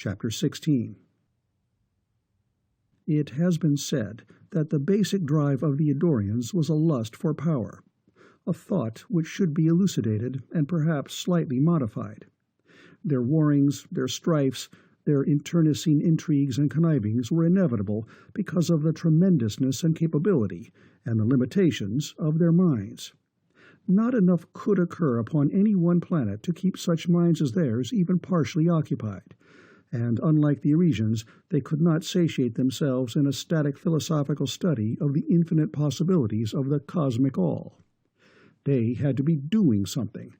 Chapter 16. It has been said that the basic drive of the Eddorians was a lust for power, a thought which should be elucidated and perhaps slightly modified. Their warrings, their strifes, their internecine intrigues and connivings were inevitable because of the tremendousness and capability, and the limitations, of their minds. Not enough could occur upon any one planet to keep such minds as theirs even partially occupied, and unlike the Arisians, they could not satiate themselves in a static philosophical study of the infinite possibilities of the cosmic all. They had to be doing something,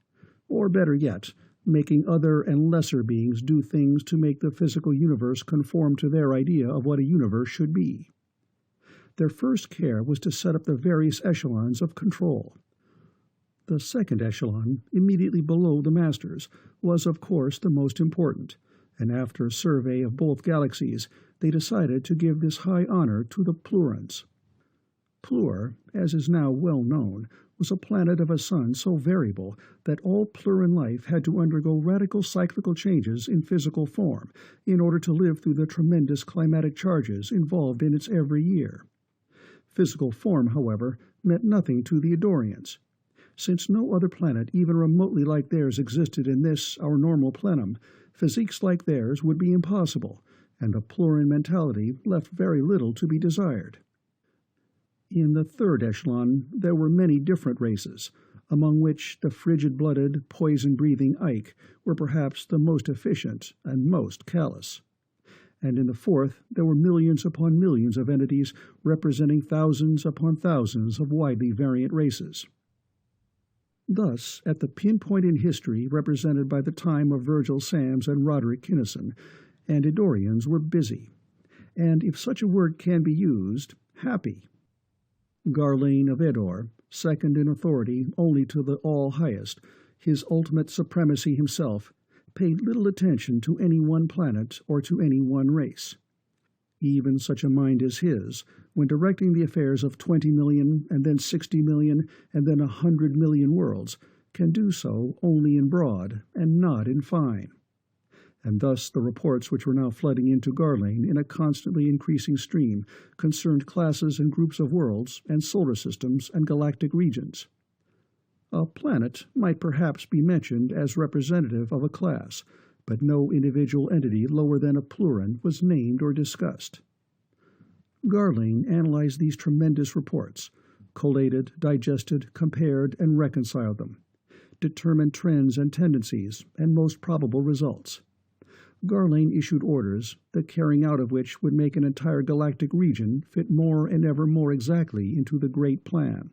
or better yet, making other and lesser beings do things to make the physical universe conform to their idea of what a universe should be. Their first care was to set up the various echelons of control. The second echelon, immediately below the masters, was of course the most important, and after a survey of both galaxies, they decided to give this high honor to the Plurans. Plur, as is now well known, was a planet of a sun so variable that all Pluran life had to undergo radical cyclical changes in physical form in order to live through the tremendous climatic charges involved in its every year. Physical form, however, meant nothing to the Eddorians. Since no other planet even remotely like theirs existed in this, our normal plenum, physiques like theirs would be impossible, and the Pluran mentality left very little to be desired. In the third echelon there were many different races, among which the frigid-blooded, poison-breathing Ike were perhaps the most efficient and most callous. And in the fourth there were millions upon millions of entities representing thousands upon thousands of widely variant races. Thus, at the pinpoint in history represented by the time of Virgil Samms and Roderick Kinnison, and Eddorians were busy, and, if such a word can be used, happy. Garlane of Eddor, second in authority only to the All-Highest, his ultimate supremacy himself, paid little attention to any one planet or to any one race. Even such a mind as his, when directing the affairs of 20 million, and then 60 million, and then 100 million worlds, can do so only in broad and not in fine. And thus the reports which were now flooding into Garlane in a constantly increasing stream concerned classes and groups of worlds and solar systems and galactic regions. A planet might perhaps be mentioned as representative of a class, but no individual entity lower than a Pluran was named or discussed. Garlane analyzed these tremendous reports, collated, digested, compared, and reconciled them, determined trends and tendencies, and most probable results. Garlane issued orders, the carrying out of which would make an entire galactic region fit more and ever more exactly into the great plan.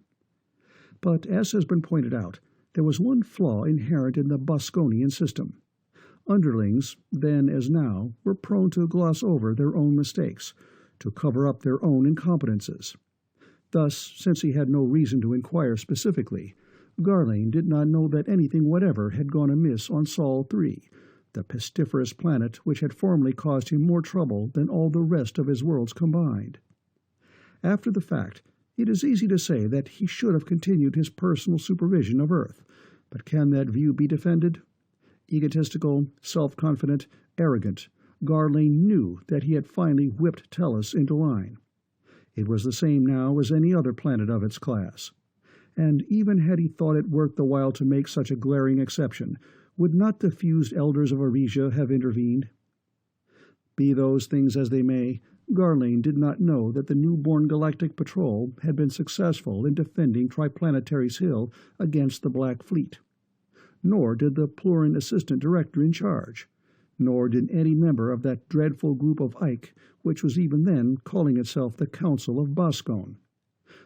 But, as has been pointed out, there was one flaw inherent in the Bosconian system. Underlings, then as now, were prone to gloss over their own mistakes, to cover up their own incompetences. Thus, since he had no reason to inquire specifically, Garlane did not know that anything whatever had gone amiss on Sol 3, the pestiferous planet which had formerly caused him more trouble than all the rest of his worlds combined. After the fact, it is easy to say that he should have continued his personal supervision of Earth, but can that view be defended? Egotistical, self-confident, arrogant, Garlane knew that he had finally whipped Tellus into line. It was the same now as any other planet of its class. And even had he thought it worth the while to make such a glaring exception, would not the fused elders of Arisia have intervened? Be those things as they may, Garlane did not know that the newborn Galactic Patrol had been successful in defending Triplanetary's Hill against the Black Fleet. Nor did the Pluran assistant director in charge, nor did any member of that dreadful group of Ike, which was even then calling itself the Council of Boscone.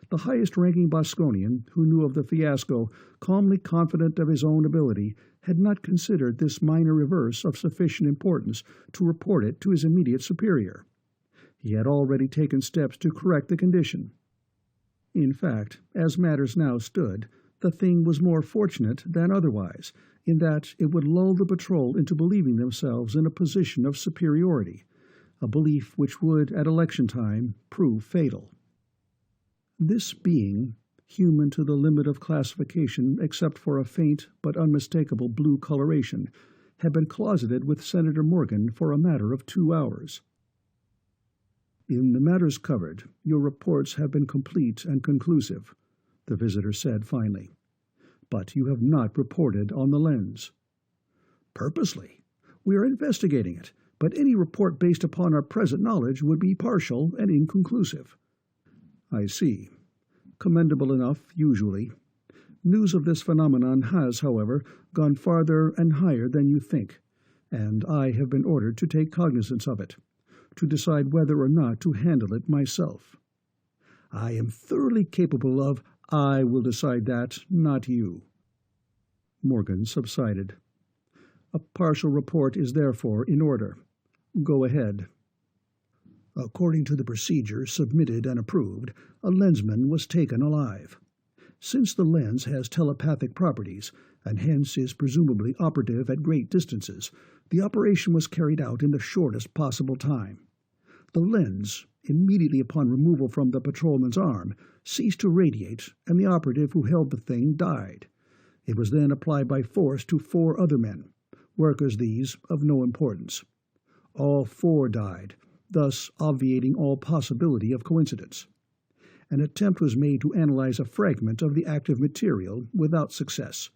The highest-ranking Bosconian, who knew of the fiasco, calmly confident of his own ability, had not considered this minor reverse of sufficient importance to report it to his immediate superior. He had already taken steps to correct the condition. In fact, as matters now stood, the thing was more fortunate than otherwise, in that it would lull the patrol into believing themselves in a position of superiority, a belief which would, at election time, prove fatal. This being, human to the limit of classification except for a faint but unmistakable blue coloration, had been closeted with Senator Morgan for a matter of 2 hours. "In the matters covered, your reports have been complete and conclusive," the visitor said finally. "But you have not reported on the lens." "Purposely. We are investigating it, but any report based upon our present knowledge would be partial and inconclusive." "I see. Commendable enough, usually. News of this phenomenon has, however, gone farther and higher than you think, and I have been ordered to take cognizance of it, to decide whether or not to handle it myself." "I am thoroughly capable of—" "I will decide that, not you." Morgan subsided. "A partial report is therefore in order. Go ahead." "According to the procedure submitted and approved, a lensman was taken alive. Since the lens has telepathic properties, and hence is presumably operative at great distances, the operation was carried out in the shortest possible time. The lens, immediately upon removal from the patrolman's arm, ceased to radiate, and the operative who held the thing died. It was then applied by force to 4 other men, workers these of no importance. All 4 died, thus obviating all possibility of coincidence. An attempt was made to analyze a fragment of the active material without success.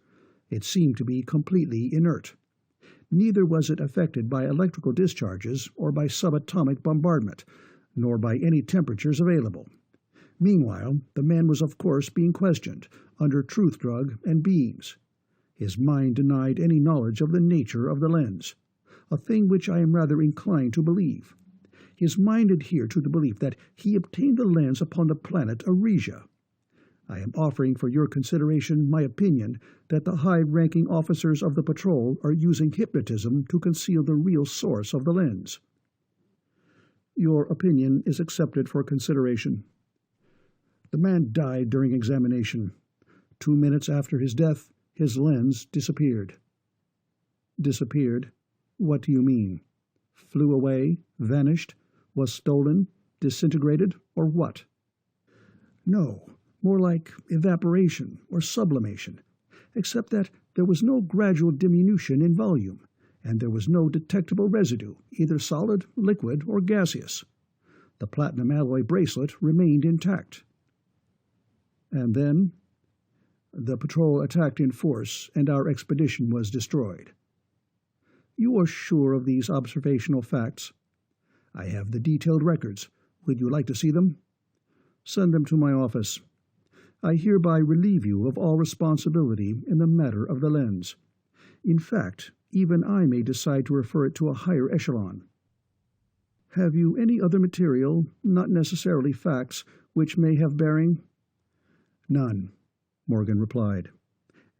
It seemed to be completely inert. Neither was it affected by electrical discharges or by subatomic bombardment, nor by any temperatures available. Meanwhile, the man was of course being questioned, under truth drug and beams. His mind denied any knowledge of the nature of the lens, a thing which I am rather inclined to believe. His mind adhered to the belief that he obtained the lens upon the planet Arisia. I am offering for your consideration my opinion that the high-ranking officers of the patrol are using hypnotism to conceal the real source of the lens." "Your opinion is accepted for consideration." "The man died during examination. 2 minutes after his death, his lens disappeared." "Disappeared? What do you mean? Flew away? Vanished? Was stolen? Disintegrated? Or what?" "No, more like evaporation or sublimation, except that there was no gradual diminution in volume, and there was no detectable residue, either solid, liquid, or gaseous. The platinum alloy bracelet remained intact." "And then?" "The patrol attacked in force, and our expedition was destroyed." "You are sure of these observational facts?" "I have the detailed records. Would you like to see them?" "Send them to my office. I hereby relieve you of all responsibility in the matter of the lens. In fact, even I may decide to refer it to a higher echelon." "Have you any other material, not necessarily facts, which may have bearing?" "None," Morgan replied.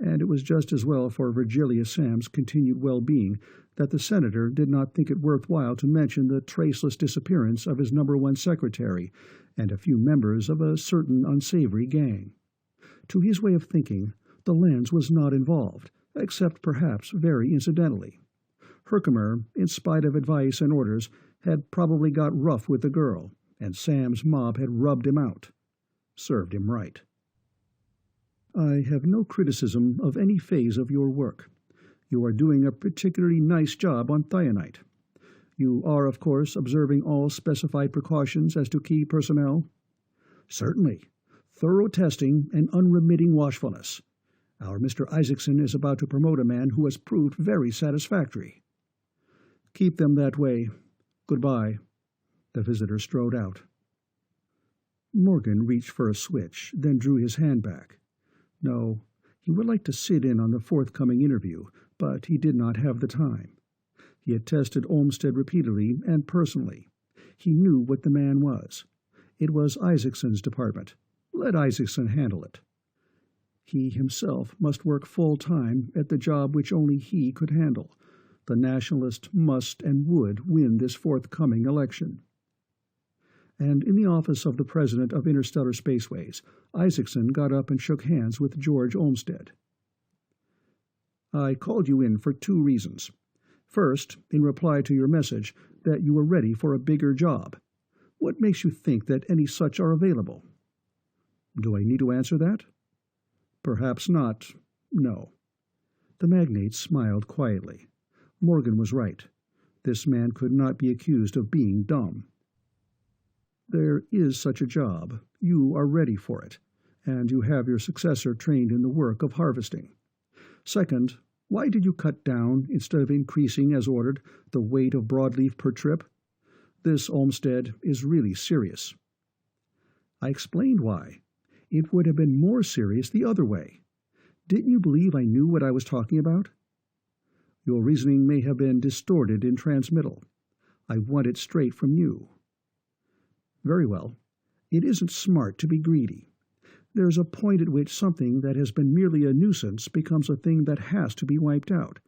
And it was just as well for Virgil Samms' continued well-being that the senator did not think it worthwhile to mention the traceless disappearance of his #1 secretary and a few members of a certain unsavory gang. To his way of thinking, the lens was not involved, except perhaps very incidentally. Herkimer, in spite of advice and orders, had probably got rough with the girl, and Sam's mob had rubbed him out. Served him right. "I have no criticism of any phase of your work. You are doing a particularly nice job on thionite. You are, of course, observing all specified precautions as to key personnel?" "Certainly. Thorough testing and unremitting watchfulness. Our Mr. Isaacson is about to promote a man who has proved very satisfactory." "Keep them that way. Goodbye." The visitor strode out. Morgan reached for a switch, then drew his hand back. No, he would like to sit in on the forthcoming interview, but he did not have the time. He had tested Olmsted repeatedly and personally. He knew what the man was. It was Isaacson's department. Let Isaacson handle it. He himself must work full-time at the job which only he could handle. The nationalist must and would win this forthcoming election. And in the office of the President of Interstellar Spaceways, Isaacson got up and shook hands with George Olmsted. "I called you in for 2 reasons. First, in reply to your message that you were ready for a bigger job. What makes you think that any such are available?" "Do I need to answer that?" "Perhaps not. No." The magnate smiled quietly. Morgan was right. This man could not be accused of being dumb. There is such a job. You are ready for it, and you have your successor trained in the work of harvesting. Second, why did you cut down, instead of increasing as ordered, the weight of broadleaf per trip? This Olmsted is really serious. I explained why. It would have been more serious the other way. Didn't you believe I knew what I was talking about? Your reasoning may have been distorted in transmittal. I want it straight from you. Very well. It isn't smart to be greedy. There's a point at which something that has been merely a nuisance becomes a thing that has to be wiped out.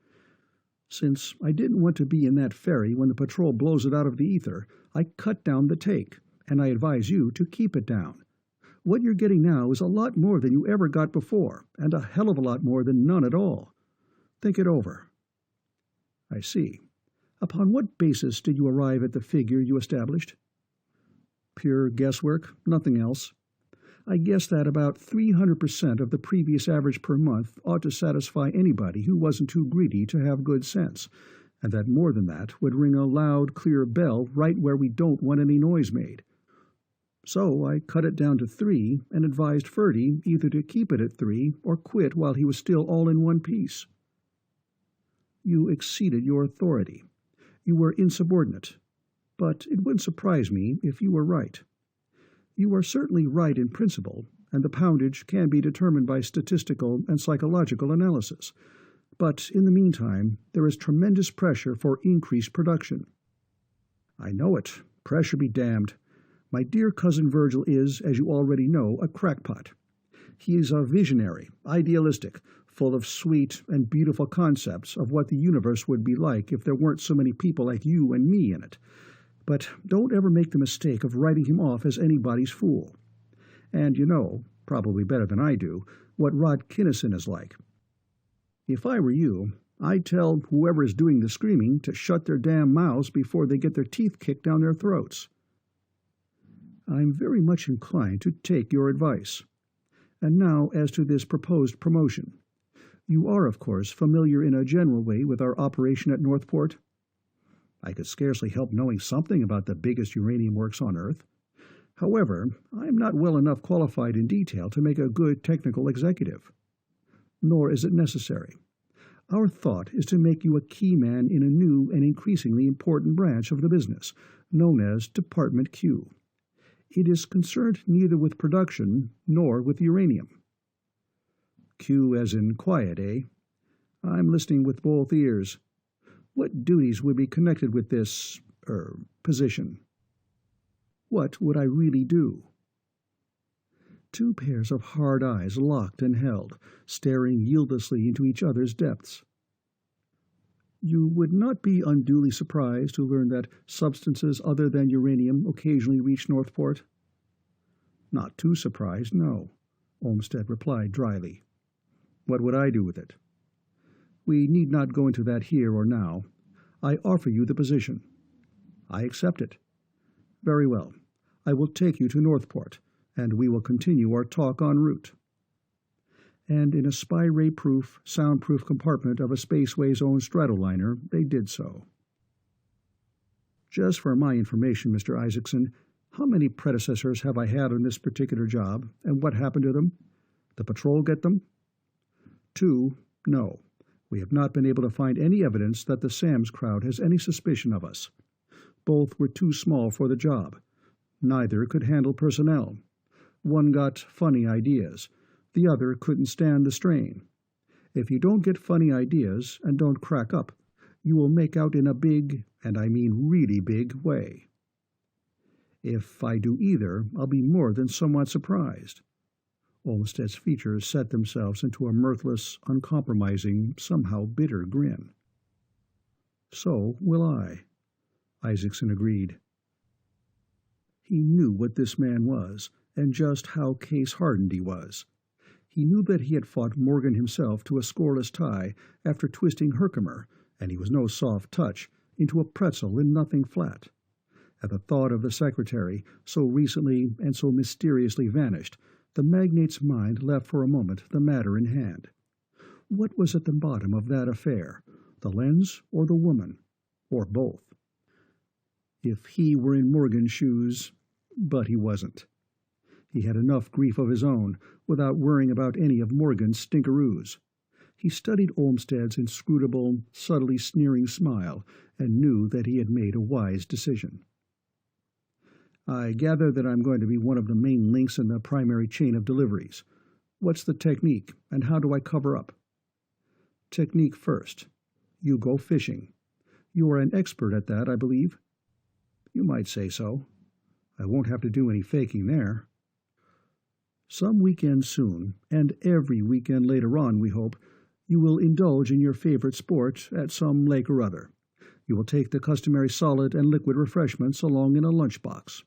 Since I didn't want to be in that ferry when the patrol blows it out of the ether, I cut down the take, and I advise you to keep it down. What you're getting now is a lot more than you ever got before, and a hell of a lot more than none at all. Think it over. I see. Upon what basis did you arrive at the figure you established? Pure guesswork, nothing else. I guess that about 300% of the previous average per month ought to satisfy anybody who wasn't too greedy to have good sense, and that more than that would ring a loud, clear bell right where we don't want any noise made. So I cut it down to 3 and advised Ferdy either to keep it at 3 or quit while he was still all in one piece. You exceeded your authority. You were insubordinate. But it wouldn't surprise me if you were right. You are certainly right in principle, and the poundage can be determined by statistical and psychological analysis. But in the meantime, there is tremendous pressure for increased production. I know it. Pressure be damned. My dear cousin Virgil is, as you already know, a crackpot. He is a visionary, idealistic, full of sweet and beautiful concepts of what the universe would be like if there weren't so many people like you and me in it. But don't ever make the mistake of writing him off as anybody's fool. And you know, probably better than I do, what Rod Kinnison is like. If I were you, I'd tell whoever is doing the screaming to shut their damn mouths before they get their teeth kicked down their throats. I'm very much inclined to take your advice. And now as to this proposed promotion. You are, of course, familiar in a general way with our operation at Northport? I could scarcely help knowing something about the biggest uranium works on Earth. However, I am not well enough qualified in detail to make a good technical executive. Nor is it necessary. Our thought is to make you a key man in a new and increasingly important branch of the business, known as Department Q. It is concerned neither with production nor with uranium. Q as in quiet, eh? I'm listening with both ears. What duties would be connected with this, position? What would I really do? Two pairs of hard eyes locked and held, staring yieldlessly into each other's depths. You would not be unduly surprised to learn that substances other than uranium occasionally reach Northport? Not too surprised, no, Olmsted replied dryly. What would I do with it? We need not go into that here or now. I offer you the position. I accept it. Very well. I will take you to Northport, and we will continue our talk en route. And in a spy ray-proof, soundproof compartment of a Spaceway's own stratoliner, they did so. Just for my information, Mr. Isaacson, how many predecessors have I had on this particular job, and what happened to them? The patrol get them? 2, no. We have not been able to find any evidence that the Samms crowd has any suspicion of us. Both were too small for the job. Neither could handle personnel. One got funny ideas. The other couldn't stand the strain. If you don't get funny ideas and don't crack up, you will make out in a big, and I mean really big, way. If I do either, I'll be more than somewhat surprised. Olmsted's features set themselves into a mirthless, uncompromising, somehow bitter grin. So will I, Isaacson agreed. He knew what this man was, and just how case-hardened he was. He knew that he had fought Morgan himself to a scoreless tie after twisting Herkimer, and he was no soft touch, into a pretzel in nothing flat. At the thought of the secretary, so recently and so mysteriously vanished, the magnate's mind left for a moment the matter in hand. What was at the bottom of that affair? The lens or the woman, or both. If he were in Morgan's shoes, but he wasn't. He had enough grief of his own without worrying about any of Morgan's stinkeroos. He studied Olmsted's inscrutable, subtly sneering smile and knew that he had made a wise decision. I gather that I'm going to be one of the main links in the primary chain of deliveries. What's the technique, and how do I cover up? Technique first. You go fishing. You are an expert at that, I believe. You might say so. I won't have to do any faking there. Some weekend soon, and every weekend later on, we hope, you will indulge in your favorite sport at some lake or other. You will take the customary solid and liquid refreshments along in a lunchbox.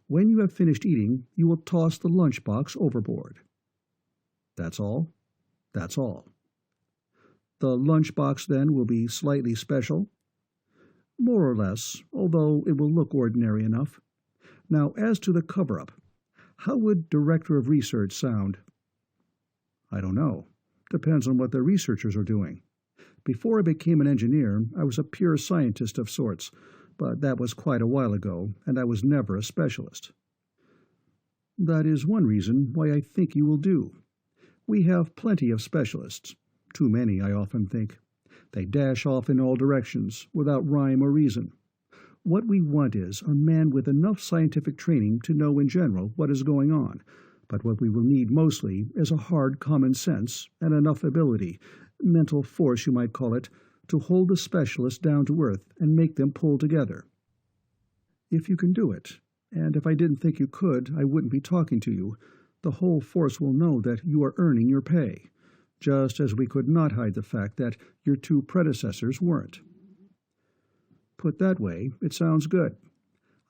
When you have finished eating, you will toss the lunchbox overboard. That's all? That's all. The lunchbox, then, will be slightly special? More or less, although it will look ordinary enough. Now, as to the cover-up, how would Director of Research sound? I don't know. Depends on what the researchers are doing. Before I became an engineer, I was a pure scientist of sorts, but that was quite a while ago, and I was never a specialist. That is one reason why I think you will do. We have plenty of specialists. Too many, I often think. They dash off in all directions, without rhyme or reason. What we want is a man with enough scientific training to know in general what is going on, but what we will need mostly is a hard common sense and enough ability, mental force you might call it, to hold the specialists down to earth and make them pull together. If you can do it, and if I didn't think you could, I wouldn't be talking to you, the whole force will know that you are earning your pay, just as we could not hide the fact that your two predecessors weren't. Put that way, it sounds good.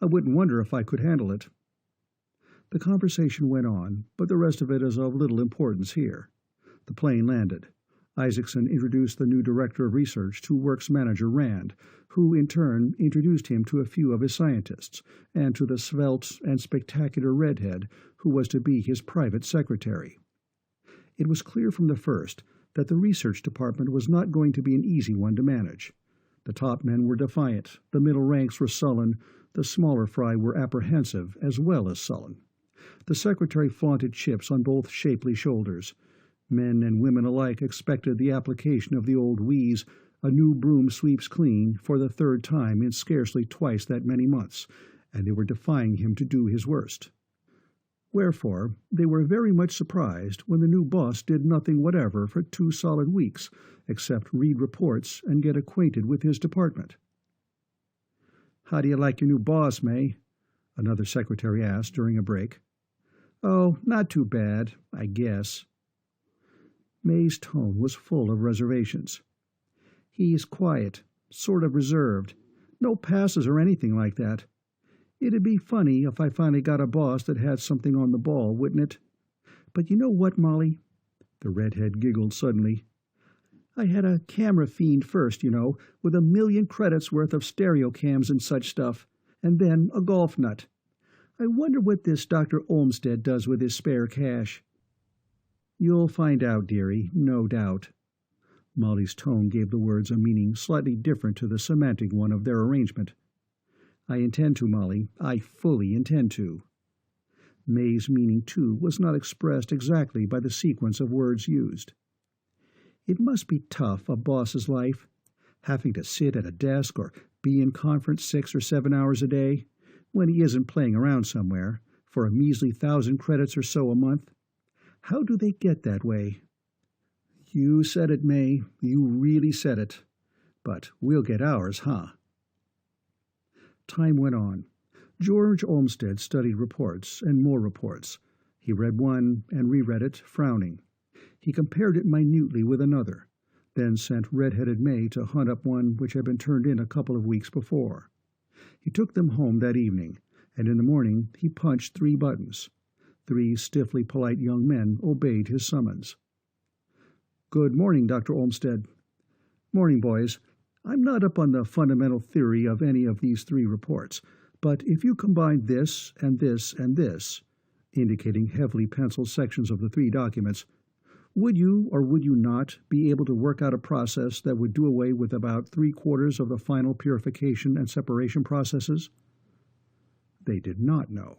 I wouldn't wonder if I could handle it. The conversation went on, but the rest of it is of little importance here. The plane landed. Isaacson introduced the new director of research to Works Manager Rand, who in turn introduced him to a few of his scientists, and to the svelte and spectacular redhead who was to be his private secretary. It was clear from the first that the research department was not going to be an easy one to manage. The top men were defiant, the middle ranks were sullen, the smaller fry were apprehensive as well as sullen. The secretary flaunted chips on both shapely shoulders. Men and women alike expected the application of the old wheeze, "A new broom sweeps clean," for the third time in scarcely twice that many months, and they were defying him to do his worst. Wherefore, they were very much surprised when the new boss did nothing whatever for 2 solid weeks, except read reports and get acquainted with his department. "How do you like your new boss, May?" another secretary asked during a break. "Oh, not too bad, I guess." May's tone was full of reservations. "He's quiet, sort of reserved. No passes or anything like that. It'd be funny if I finally got a boss that had something on the ball, wouldn't it? But you know what, Molly?" The redhead giggled suddenly. "I had a camera fiend first, you know, with 1,000,000 credits worth of stereo cams and such stuff, and then a golf nut. I wonder what this Dr. Olmsted does with his spare cash." "You'll find out, dearie, no doubt." Molly's tone gave the words a meaning slightly different to the semantic one of their arrangement. "I intend to, Molly. I fully intend to." May's meaning, too, was not expressed exactly by the sequence of words used. "It must be tough, a boss's life, having to sit at a desk or be in conference 6 or 7 hours a day, when he isn't playing around somewhere, for a measly 1,000 credits or so a month. How do they get that way?" "You said it, May. You really said it. But we'll get ours, huh?" Time went on. George Olmsted studied reports and more reports. He read one and reread it, frowning. He compared it minutely with another, then sent red-headed May to hunt up one which had been turned in a couple of weeks before. He took them home that evening, and in the morning he punched 3 buttons. 3 stiffly polite young men obeyed his summons. "Good morning, Dr. Olmsted." "Morning, boys. I'm not up on the fundamental theory of any of these 3 reports, but if you combine this and this and this," indicating heavily penciled sections of the 3 documents, Would you or would you not be able to work out a process that would do away with about 3/4 of the final purification and separation processes? They did not know.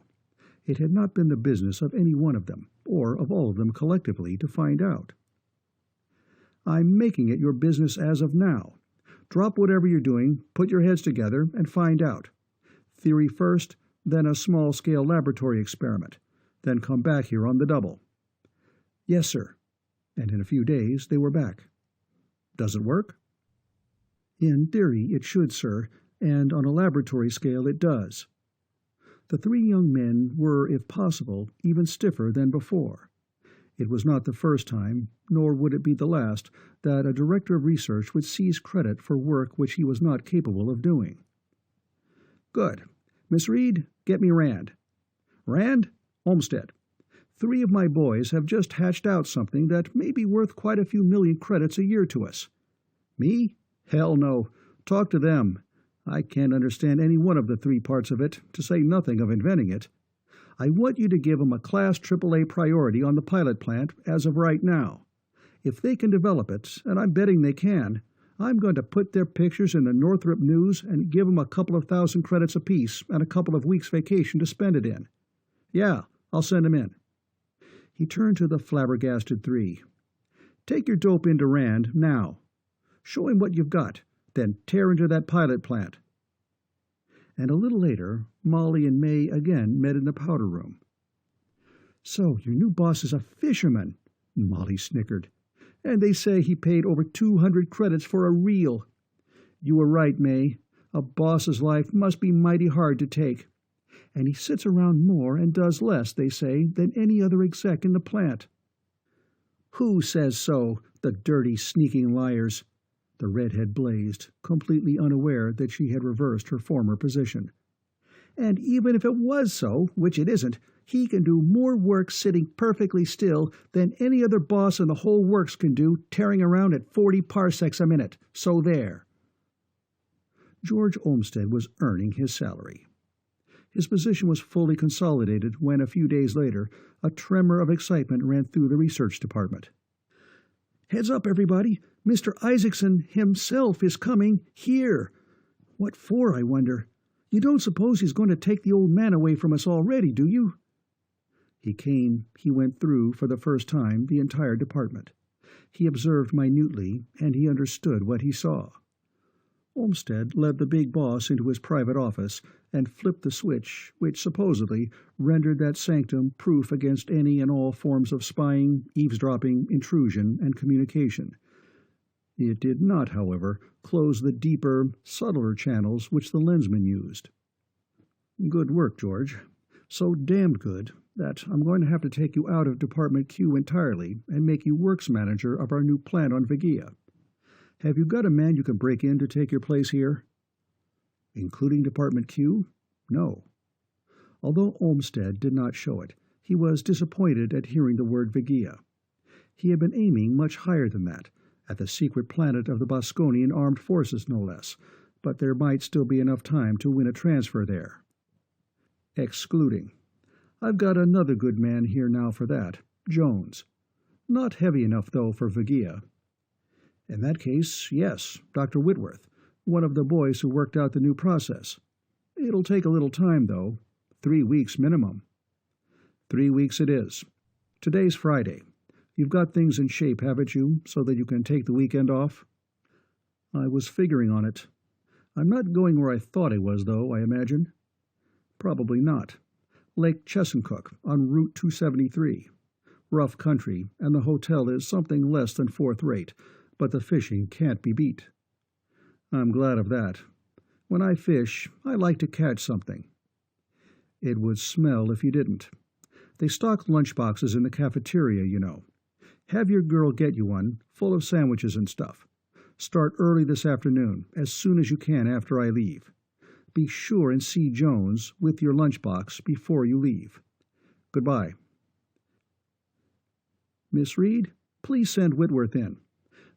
It had not been the business of any one of them, or of all of them collectively, to find out. I'm making it your business as of now. Drop whatever you're doing, put your heads together, and find out. Theory first, then a small-scale laboratory experiment. Then come back here on the double. Yes, sir. And in a few days they were back. Does it work? In theory it should, sir, and on a laboratory scale it does. The 3 young men were, if possible, even stiffer than before. It was not the first time, nor would it be the last, that a director of research would seize credit for work which he was not capable of doing. Good. Miss Reed, get me Rand. Rand? Olmsted. 3 of my boys have just hatched out something that may be worth quite a few million credits a year to us. Me? Hell no. Talk to them. I can't understand any one of the 3 parts of it, to say nothing of inventing it. I want you to give them a Class AAA priority on the pilot plant as of right now. If they can develop it, and I'm betting they can, I'm going to put their pictures in the Northrop News and give them a couple of thousand credits apiece and a couple of weeks' vacation to spend it in. Yeah, I'll send them in. He turned to the flabbergasted 3. Take your dope into Rand now. Show him what you've got, then tear into that pilot plant. And a little later, Molly and May again met in the powder room. So your new boss is a fisherman, Molly snickered. And they say he paid over 200 credits for a reel. You were right, May. A boss's life must be mighty hard to take. And he sits around more and does less, they say, than any other exec in the plant. Who says so? The dirty, sneaking liars. The redhead blazed, completely unaware that she had reversed her former position. And even if it was so, which it isn't, he can do more work sitting perfectly still than any other boss in the whole works can do tearing around at 40 parsecs a minute. So there. George Olmsted was earning his salary. His position was fully consolidated when, a few days later, a tremor of excitement ran through the research department. Heads up, everybody! Mr. Isaacson himself is coming here! What for, I wonder? You don't suppose he's going to take the old man away from us already, do you? He went through, for the first time, the entire department. He observed minutely, and he understood what he saw. Olmsted led the big boss into his private office and flipped the switch which supposedly rendered that sanctum proof against any and all forms of spying, eavesdropping, intrusion, and communication. It did not, however, close the deeper, subtler channels which the lensman used. Good work, George. So damned good that I'm going to have to take you out of Department Q entirely and make you works manager of our new plant on Vigia. Have you got a man you can break in to take your place here? Including Department Q? No. Although Olmsted did not show it, he was disappointed at hearing the word Vigia. He had been aiming much higher than that, at the secret planet of the Bosconian armed forces no less, but there might still be enough time to win a transfer there. Excluding. I've got another good man here now for that, Jones. Not heavy enough, though, for Vigia. In that case, yes, Dr. Whitworth, one of the boys who worked out the new process. It'll take a little time, though. 3 weeks minimum. 3 weeks it is. Today's Friday. You've got things in shape, haven't you, so that you can take the weekend off? I was figuring on it. I'm not going where I thought I was, though, I imagine. Probably not. Lake Chesuncook, on Route 273. Rough country, and the hotel is something less than fourth rate, but the fishing can't be beat. I'm glad of that. When I fish, I like to catch something. It would smell if you didn't. They stock lunchboxes in the cafeteria, you know. Have your girl get you one, full of sandwiches and stuff. Start early this afternoon, as soon as you can after I leave. Be sure and see Jones with your lunchbox before you leave. Goodbye. Miss Reed, please send Whitworth in.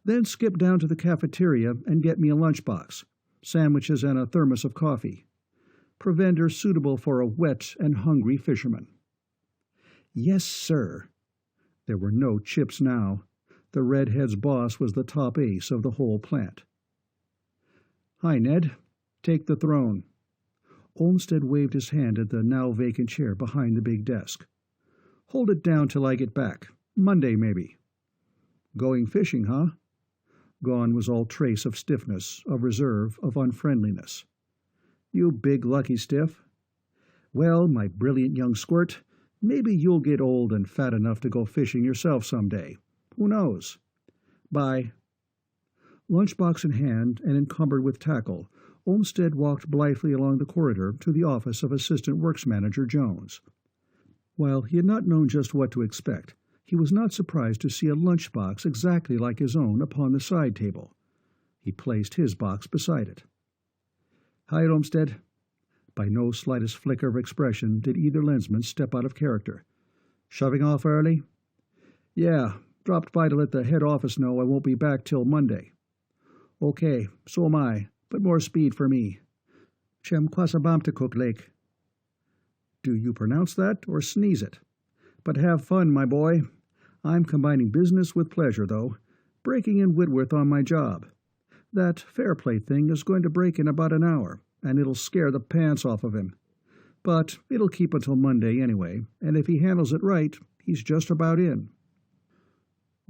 Then skip down to the cafeteria and get me a lunchbox, sandwiches and a thermos of coffee. Provender suitable for a wet and hungry fisherman. Yes, sir. There were no chips now. The redhead's boss was the top ace of the whole plant. "Hi, Ned. Take the throne." Olmsted waved his hand at the now vacant chair behind the big desk. "Hold it down till I get back. Monday, maybe." "Going fishing, huh?" Gone was all trace of stiffness, of reserve, of unfriendliness. "You big lucky stiff." "Well, my brilliant young squirt, maybe you'll get old and fat enough to go fishing yourself some day. Who knows? Bye." Lunchbox in hand and encumbered with tackle, Olmsted walked blithely along the corridor to the office of Assistant Works Manager Jones. While he had not known just what to expect, he was not surprised to see a lunchbox exactly like his own upon the side table. He placed his box beside it. "Hi, Olmsted." By no slightest flicker of expression did either lensman step out of character. "Shoving off early?" "Yeah, dropped by to let the head office know I won't be back till Monday." "Okay, so am I, but more speed for me. Chem Quasabamtakuk Lake." "Do you pronounce that or sneeze it? But have fun, my boy. I'm combining business with pleasure, though. Breaking in Whitworth on my job. That Fairplay thing is going to break in about an hour, and it'll scare the pants off of him. But it'll keep until Monday anyway, and if he handles it right, he's just about in."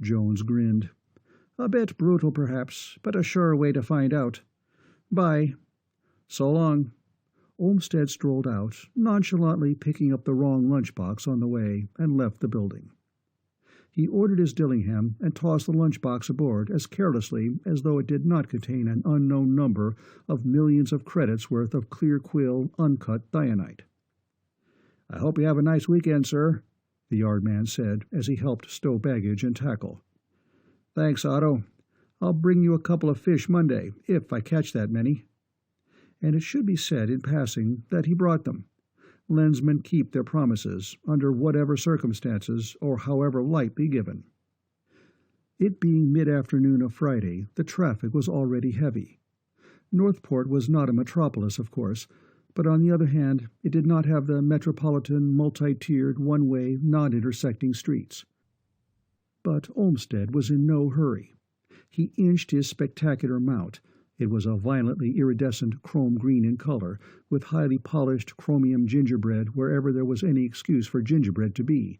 Jones grinned. "A bit brutal, perhaps, but a sure way to find out. Bye." "So long." Olmsted strolled out, nonchalantly picking up the wrong lunchbox on the way, and left the building. He ordered his Dillingham and tossed the lunchbox aboard as carelessly as though it did not contain an unknown number of millions of credits worth of clear quill, uncut thionite. "I hope you have a nice weekend, sir," the yardman said as he helped stow baggage and tackle. "Thanks, Otto. I'll bring you a couple of fish Monday, if I catch that many." And it should be said in passing that he brought them. Lensmen keep their promises, under whatever circumstances or however lightly given. It being mid-afternoon of Friday, the traffic was already heavy. Northport was not a metropolis, of course, but on the other hand, it did not have the metropolitan, multi-tiered, one-way, non-intersecting streets. But Olmsted was in no hurry. He inched his spectacular mount. It was a violently iridescent chrome green in color, with highly polished chromium gingerbread wherever there was any excuse for gingerbread to be,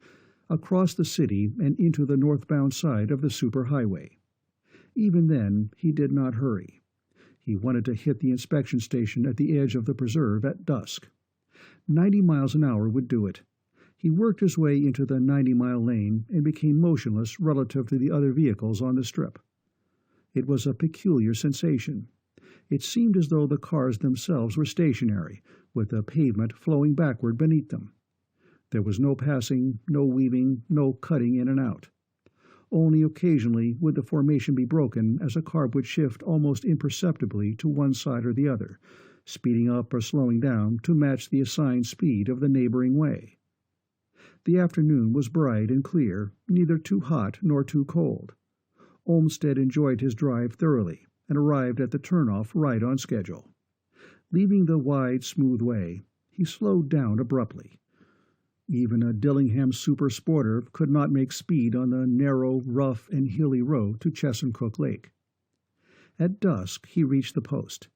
across the city and into the northbound side of the superhighway. Even then, he did not hurry. He wanted to hit the inspection station at the edge of the preserve at dusk. 90 miles an hour would do it. He worked his way into the 90-mile lane and became motionless relative to the other vehicles on the strip. It was a peculiar sensation. It seemed as though the cars themselves were stationary, with the pavement flowing backward beneath them. There was no passing, no weaving, no cutting in and out. Only occasionally would the formation be broken as a car would shift almost imperceptibly to one side or the other, speeding up or slowing down to match the assigned speed of the neighboring way. The afternoon was bright and clear, neither too hot nor too cold. Olmsted enjoyed his drive thoroughly and arrived at the turnoff right on schedule. Leaving the wide, smooth way, he slowed down abruptly. Even a Dillingham super sporter could not make speed on the narrow, rough, and hilly road to Chesuncook Lake. At dusk he reached the post.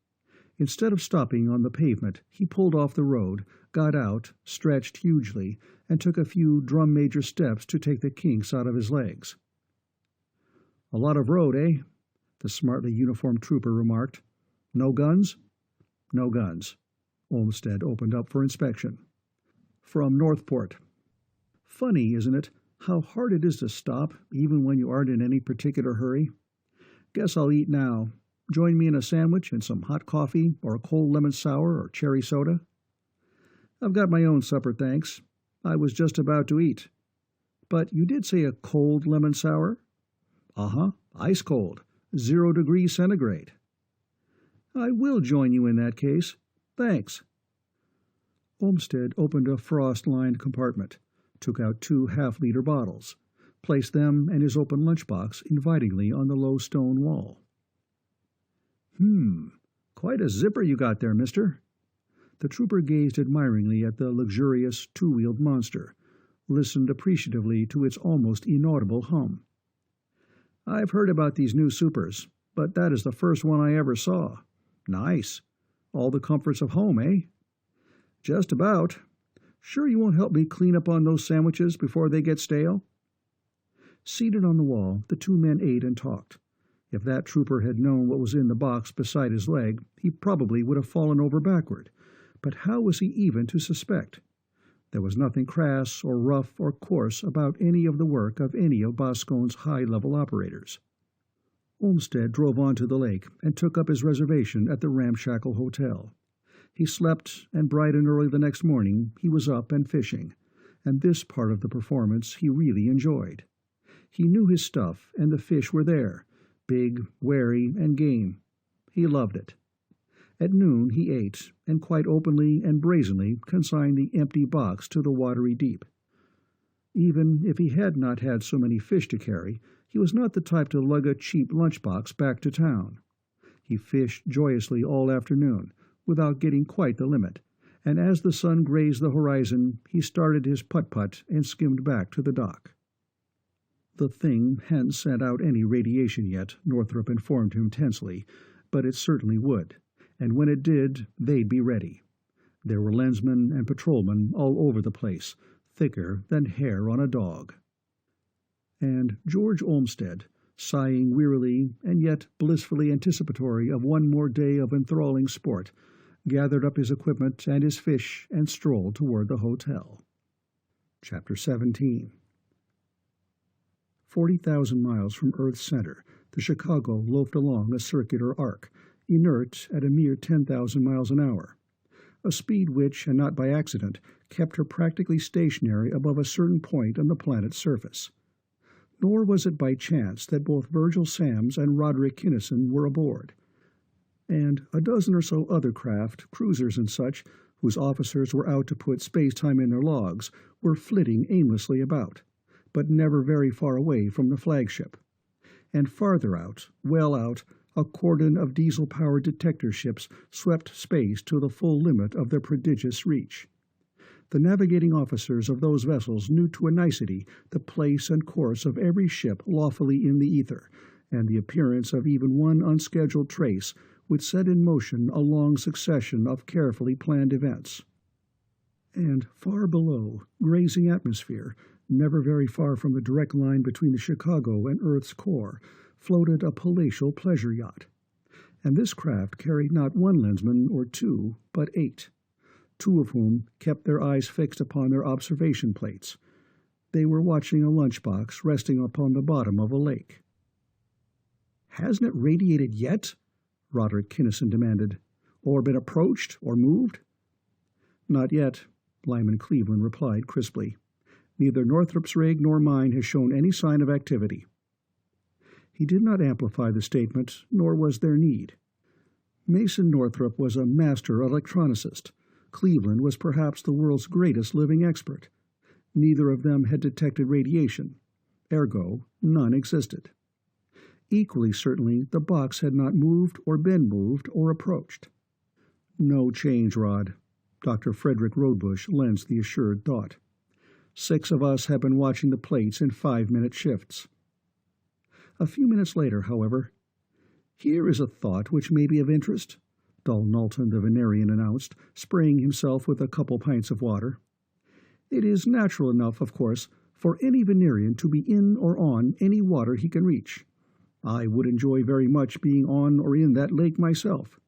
Instead of stopping on the pavement, he pulled off the road, got out, stretched hugely, and took a few drum-major steps to take the kinks out of his legs. "A lot of road, eh?" the smartly uniformed trooper remarked. "No guns?" "No guns." Olmsted opened up for inspection. "From Northport." Funny, isn't it, how hard it is to stop, even when you aren't in any particular hurry? Guess I'll eat now. Join me in a sandwich and some hot coffee or a cold lemon sour or cherry soda? "I've got my own supper, thanks. I was just about to eat." "But you did say a cold lemon sour?" "Uh-huh, ice cold, 0 degrees centigrade." "I will join you in that case. Thanks." Olmsted opened a frost-lined compartment, took out 2 half-liter bottles, placed them and his open lunchbox invitingly on the low stone wall. Quite a zipper you got there, mister." The trooper gazed admiringly at the luxurious, 2-wheeled monster. listened appreciatively to its almost inaudible hum. "I've heard about these new supers, but that is the first one I ever saw. Nice. All the comforts of home, eh?" "Just about. Sure you won't help me clean up on those sandwiches before they get stale?" Seated on the wall, the two men ate and talked. If that trooper had known what was in the box beside his leg, he probably would have fallen over backward. But how was he even to suspect? There was nothing crass or rough or coarse about any of the work of any of Boscone's high-level operators. Olmsted drove on to the lake and took up his reservation at the ramshackle hotel. He slept, and bright and early the next morning he was up and fishing, and this part of the performance he really enjoyed. He knew his stuff, and the fish were there, big, wary, and game. He loved it. At noon he ate, and quite openly and brazenly consigned the empty box to the watery deep. Even if he had not had so many fish to carry, he was not the type to lug a cheap lunchbox back to town. He fished joyously all afternoon, without getting quite the limit, and as the sun grazed the horizon, he started his putt-putt and skimmed back to the dock. The thing hadn't sent out any radiation yet, Northrop informed him tensely, but it certainly would, and when it did, they'd be ready. There were lensmen and patrolmen all over the place, thicker than hair on a dog. And George Olmsted, sighing wearily and yet blissfully anticipatory of one more day of enthralling sport, gathered up his equipment and his fish and strolled toward the hotel. Chapter 17. 40,000 miles from Earth's center, the Chicago loafed along a circular arc, inert at a mere 10,000 miles an hour, a speed which, and not by accident, kept her practically stationary above a certain point on the planet's surface. Nor was it by chance that both Virgil Samms and Roderick Kinnison were aboard, and a dozen or so other craft, cruisers and such, whose officers were out to put space-time in their logs, were flitting aimlessly about, but never very far away from the flagship. And farther out, well out, a cordon of diesel-powered detector ships swept space to the full limit of their prodigious reach. The navigating officers of those vessels knew to a nicety the place and course of every ship lawfully in the ether, and the appearance of even one unscheduled trace would set in motion a long succession of carefully planned events. And far below, grazing atmosphere, never very far from the direct line between the Chicago and Earth's core, floated a palatial pleasure yacht. And this craft carried not one lensman or two, but 8, 2 of whom kept their eyes fixed upon their observation plates. They were watching a lunchbox resting upon the bottom of a lake. "Hasn't it radiated yet?" Roderick Kinnison demanded. "Or been approached or moved?" "Not yet," Lyman Cleveland replied crisply. "Neither Northrop's rig nor mine has shown any sign of activity." He did not amplify the statement, nor was there need. Mason Northrop was a master electronicist. Cleveland was perhaps the world's greatest living expert. Neither of them had detected radiation. Ergo, none existed. Equally certainly, the box had not moved or been moved or approached. "No change, Rod," Dr. Frederick Rodebush lensed the assured thought. 6 of us have been watching the plates in 5-minute shifts. A few minutes later, however, "Here is a thought which may be of interest," Dull Knowlton the Venerian announced, spraying himself with a couple pints of water. "It is natural enough, of course, for any Venerian to be in or on any water he can reach. I would enjoy very much being on or in that lake myself.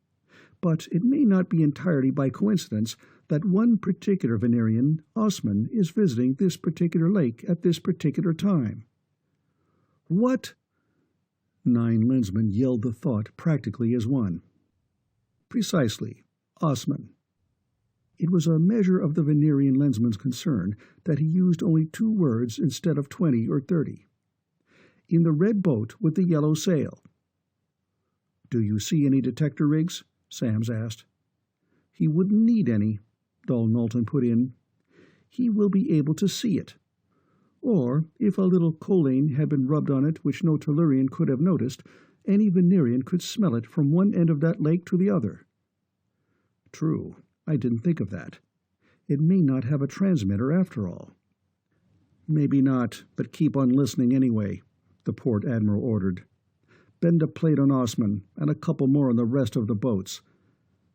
But it may not be entirely by coincidence that one particular Venerian, Osman, is visiting this particular lake at this particular time." "What?" 9 lensmen yelled the thought practically as one. "Precisely. Osman." It was a measure of the Venerian lensman's concern that he used only 2 words instead of 20 or 30. "In the red boat with the yellow sail." "Do you see any detector rigs?" Samms asked. "He wouldn't need any," Dull Knowlton put in. "He will be able to see it. Or, if a little choline had been rubbed on it which no Tellurian could have noticed, any Venerian could smell it from one end of that lake to the other." "True. I didn't think of that. It may not have a transmitter after all." "Maybe not, but keep on listening anyway," the port admiral ordered. "Bend a plate on Osman, and a couple more on the rest of the boats.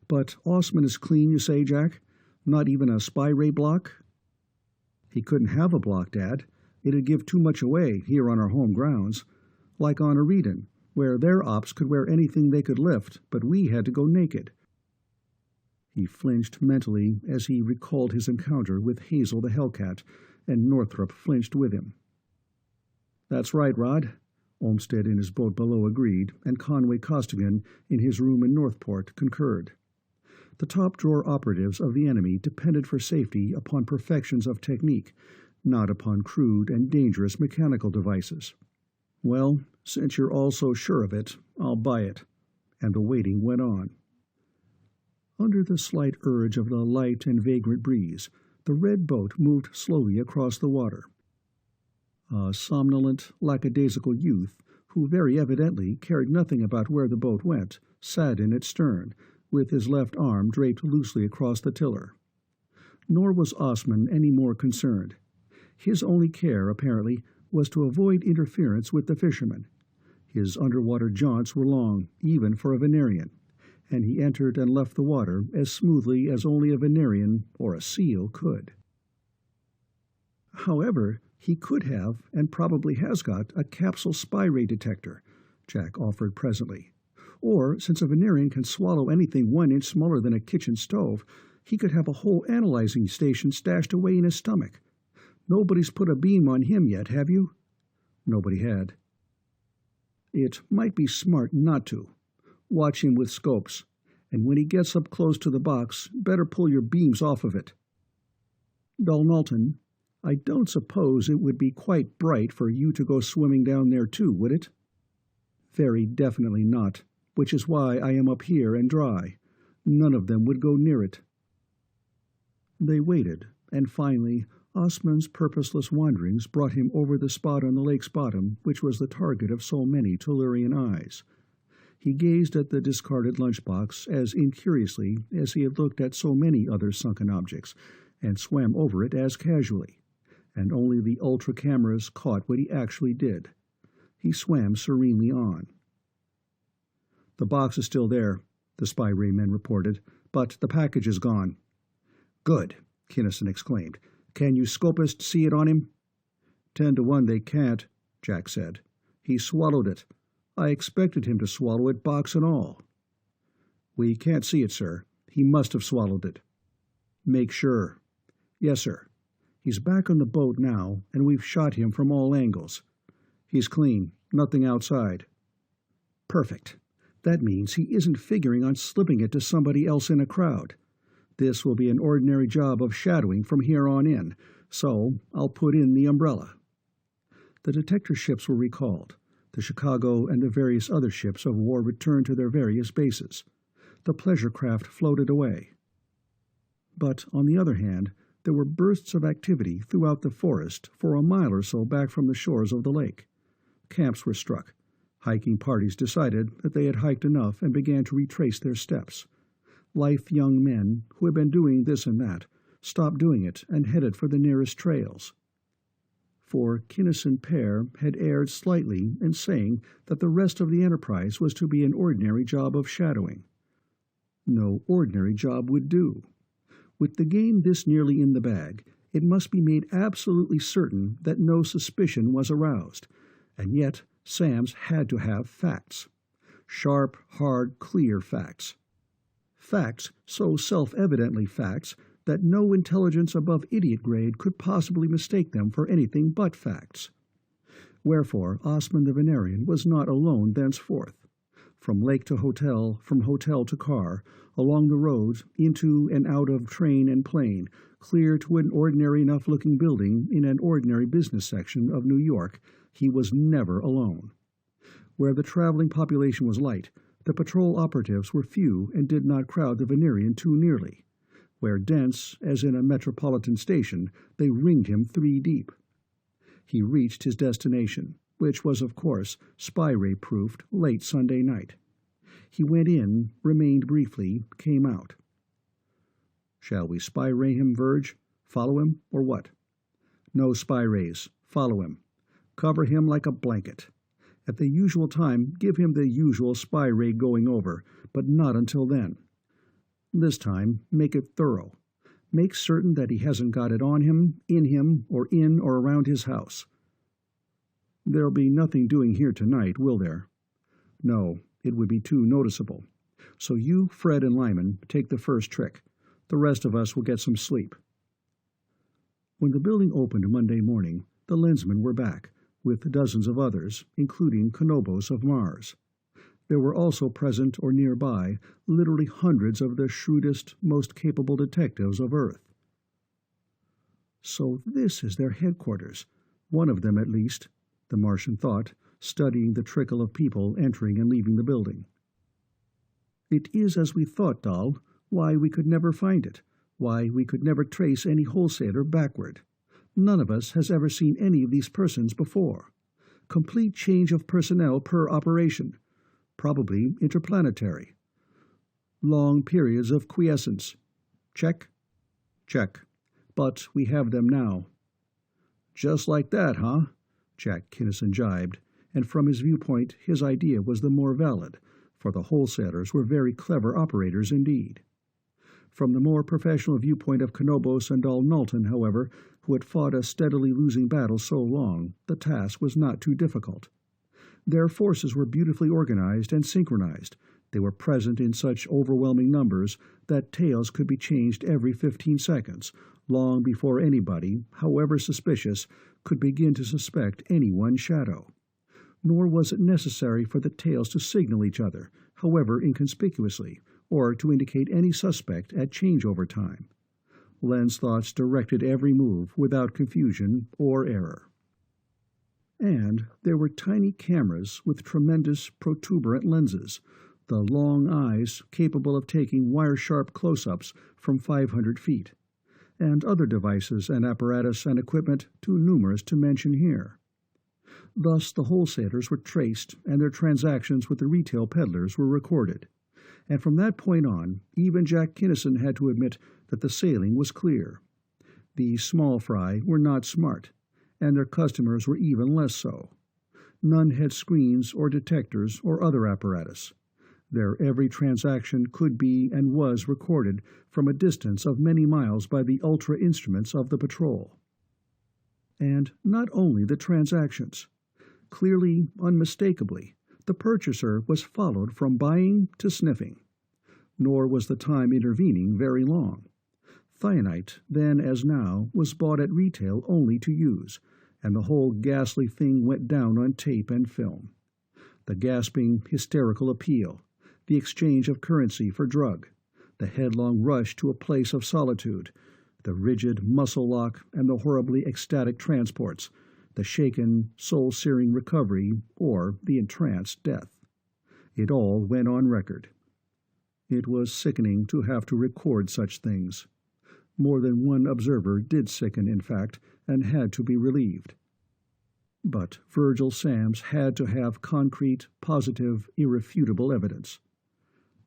But Osman is clean, you say, Jack? Not even a spy ray block?" "He couldn't have a block, Dad. It'd give too much away here on our home grounds. Like on Eridan, where their ops could wear anything they could lift, but we had to go naked." He flinched mentally as he recalled his encounter with Hazel the Hellcat, and Northrop flinched with him. "That's right, Rod," Olmsted in his boat below agreed, and Conway Costigan in his room in Northport concurred. The top-drawer operatives of the enemy depended for safety upon perfections of technique, not upon crude and dangerous mechanical devices. "Well, since you're all so sure of it, I'll buy it." And the waiting went on. Under the slight urge of the light and vagrant breeze, the red boat moved slowly across the water. A somnolent, lackadaisical youth, who very evidently cared nothing about where the boat went, sat in its stern, with his left arm draped loosely across the tiller. Nor was Osman any more concerned. His only care, apparently, was to avoid interference with the fishermen. His underwater jaunts were long, even for a Venerian, and he entered and left the water as smoothly as only a Venerian or a seal could. However, he could have, and probably has got, a capsule spy ray detector, Jack offered presently. Or, since a Venerian can swallow anything 1 inch smaller than a kitchen stove, he could have a whole analyzing station stashed away in his stomach. Nobody's put a beam on him yet, have you? Nobody had. It might be smart not to. Watch him with scopes, and when he gets up close to the box, better pull your beams off of it. Dalnalton, I don't suppose it would be quite bright for you to go swimming down there too, would it? Very definitely not, which is why I am up here and dry. None of them would go near it. They waited, and finally Osman's purposeless wanderings brought him over the spot on the lake's bottom which was the target of so many Tellurian eyes. He gazed at the discarded lunchbox as incuriously as he had looked at so many other sunken objects, and swam over it as casually, and only the ultra cameras caught what he actually did. He swam serenely on. "The box is still there," the spy ray men reported, "but the package is gone." "Good," Kinnison exclaimed. "Can you scopist see it on him?" 10 to 1 they can't, Jack said. "He swallowed it. I expected him to swallow it, box and all." "We can't see it, sir. He must have swallowed it." "Make sure." "Yes, sir. He's back on the boat now, and we've shot him from all angles. He's clean. Nothing outside." "Perfect. That means he isn't figuring on slipping it to somebody else in a crowd. This will be an ordinary job of shadowing from here on in, so I'll put in the umbrella." The detector ships were recalled. The Chicago and the various other ships of war returned to their various bases. The pleasure craft floated away. But, on the other hand, there were bursts of activity throughout the forest for a mile or so back from the shores of the lake. Camps were struck. Hiking parties decided that they had hiked enough and began to retrace their steps. Lithe young men, who had been doing this and that, stopped doing it and headed for the nearest trails. For Kinnison père had erred slightly in saying that the rest of the enterprise was to be an ordinary job of shadowing. No ordinary job would do. With the game this nearly in the bag, it must be made absolutely certain that no suspicion was aroused, and yet Samms had to have facts. Sharp, hard, clear facts. Facts so self-evidently facts that no intelligence above idiot grade could possibly mistake them for anything but facts. Wherefore Osman the Venerian was not alone thenceforth. From lake to hotel, from hotel to car, along the roads, into and out of train and plane, clear to an ordinary enough-looking building in an ordinary business section of New York, he was never alone. Where the traveling population was light, the patrol operatives were few and did not crowd the Venerian too nearly. Where dense, as in a metropolitan station, they ringed him 3 deep. He reached his destination, which was, of course, spy-ray-proofed, late Sunday night. He went in, remained briefly, came out. "Shall we spy-ray him, Virg? Follow him, or what?" No spy rays. Follow him. Cover him like a blanket. At the usual time, give him the usual spy ray going over, but not until then. This time, make it thorough. Make certain that he hasn't got it on him, or in or around his house. There'll be nothing doing here tonight, will there? No, it would be too noticeable. So you, Fred, and Lyman take the first trick. The rest of us will get some sleep. When the building opened Monday morning, the Lensmen were back, with dozens of others, including Konobos of Mars. There were also present or nearby literally hundreds of the shrewdest, most capable detectives of Earth. So this is their headquarters, one of them at least, the Martian thought, studying the trickle of people entering and leaving the building. It is as we thought, Dahl. Why we could never find it. Why we could never trace any wholesaler backward. None of us has ever seen any of these persons before. Complete change of personnel per operation. Probably interplanetary. Long periods of quiescence. Check? Check. But we have them now. Just like that, huh? Jack Kinnison jibed, and from his viewpoint his idea was the more valid, for the wholesalers were very clever operators indeed. From the more professional viewpoint of Konobos and Dahl Knowlton, however, who had fought a steadily losing battle so long, the task was not too difficult. Their forces were beautifully organized and synchronized. They were present in such overwhelming numbers that tails could be changed every 15 seconds, long before anybody, however suspicious, could begin to suspect any one shadow. Nor was it necessary for the tails to signal each other, however inconspicuously, or to indicate any suspect at changeover time. Len's thoughts directed every move without confusion or error. And there were tiny cameras with tremendous protuberant lenses, the long eyes capable of taking wire-sharp close-ups from 500 feet, and other devices and apparatus and equipment too numerous to mention here. Thus the wholesalers were traced, and their transactions with the retail peddlers were recorded. And from that point on, even Jack Kinnison had to admit that the sailing was clear. The small fry were not smart, and their customers were even less so. None had screens or detectors or other apparatus. Their every transaction could be and was recorded from a distance of many miles by the ultra instruments of the patrol. And not only the transactions. Clearly, unmistakably, the purchaser was followed from buying to sniffing. Nor was the time intervening very long. Thionite, then as now, was bought at retail only to use, and the whole ghastly thing went down on tape and film. The gasping, hysterical appeal, the exchange of currency for drug, the headlong rush to a place of solitude, the rigid muscle lock and the horribly ecstatic transports, the shaken, soul-searing recovery, or the entranced death. It all went on record. It was sickening to have to record such things. More than one observer did sicken, in fact, and had to be relieved. But Virgil Samms had to have concrete, positive, irrefutable evidence.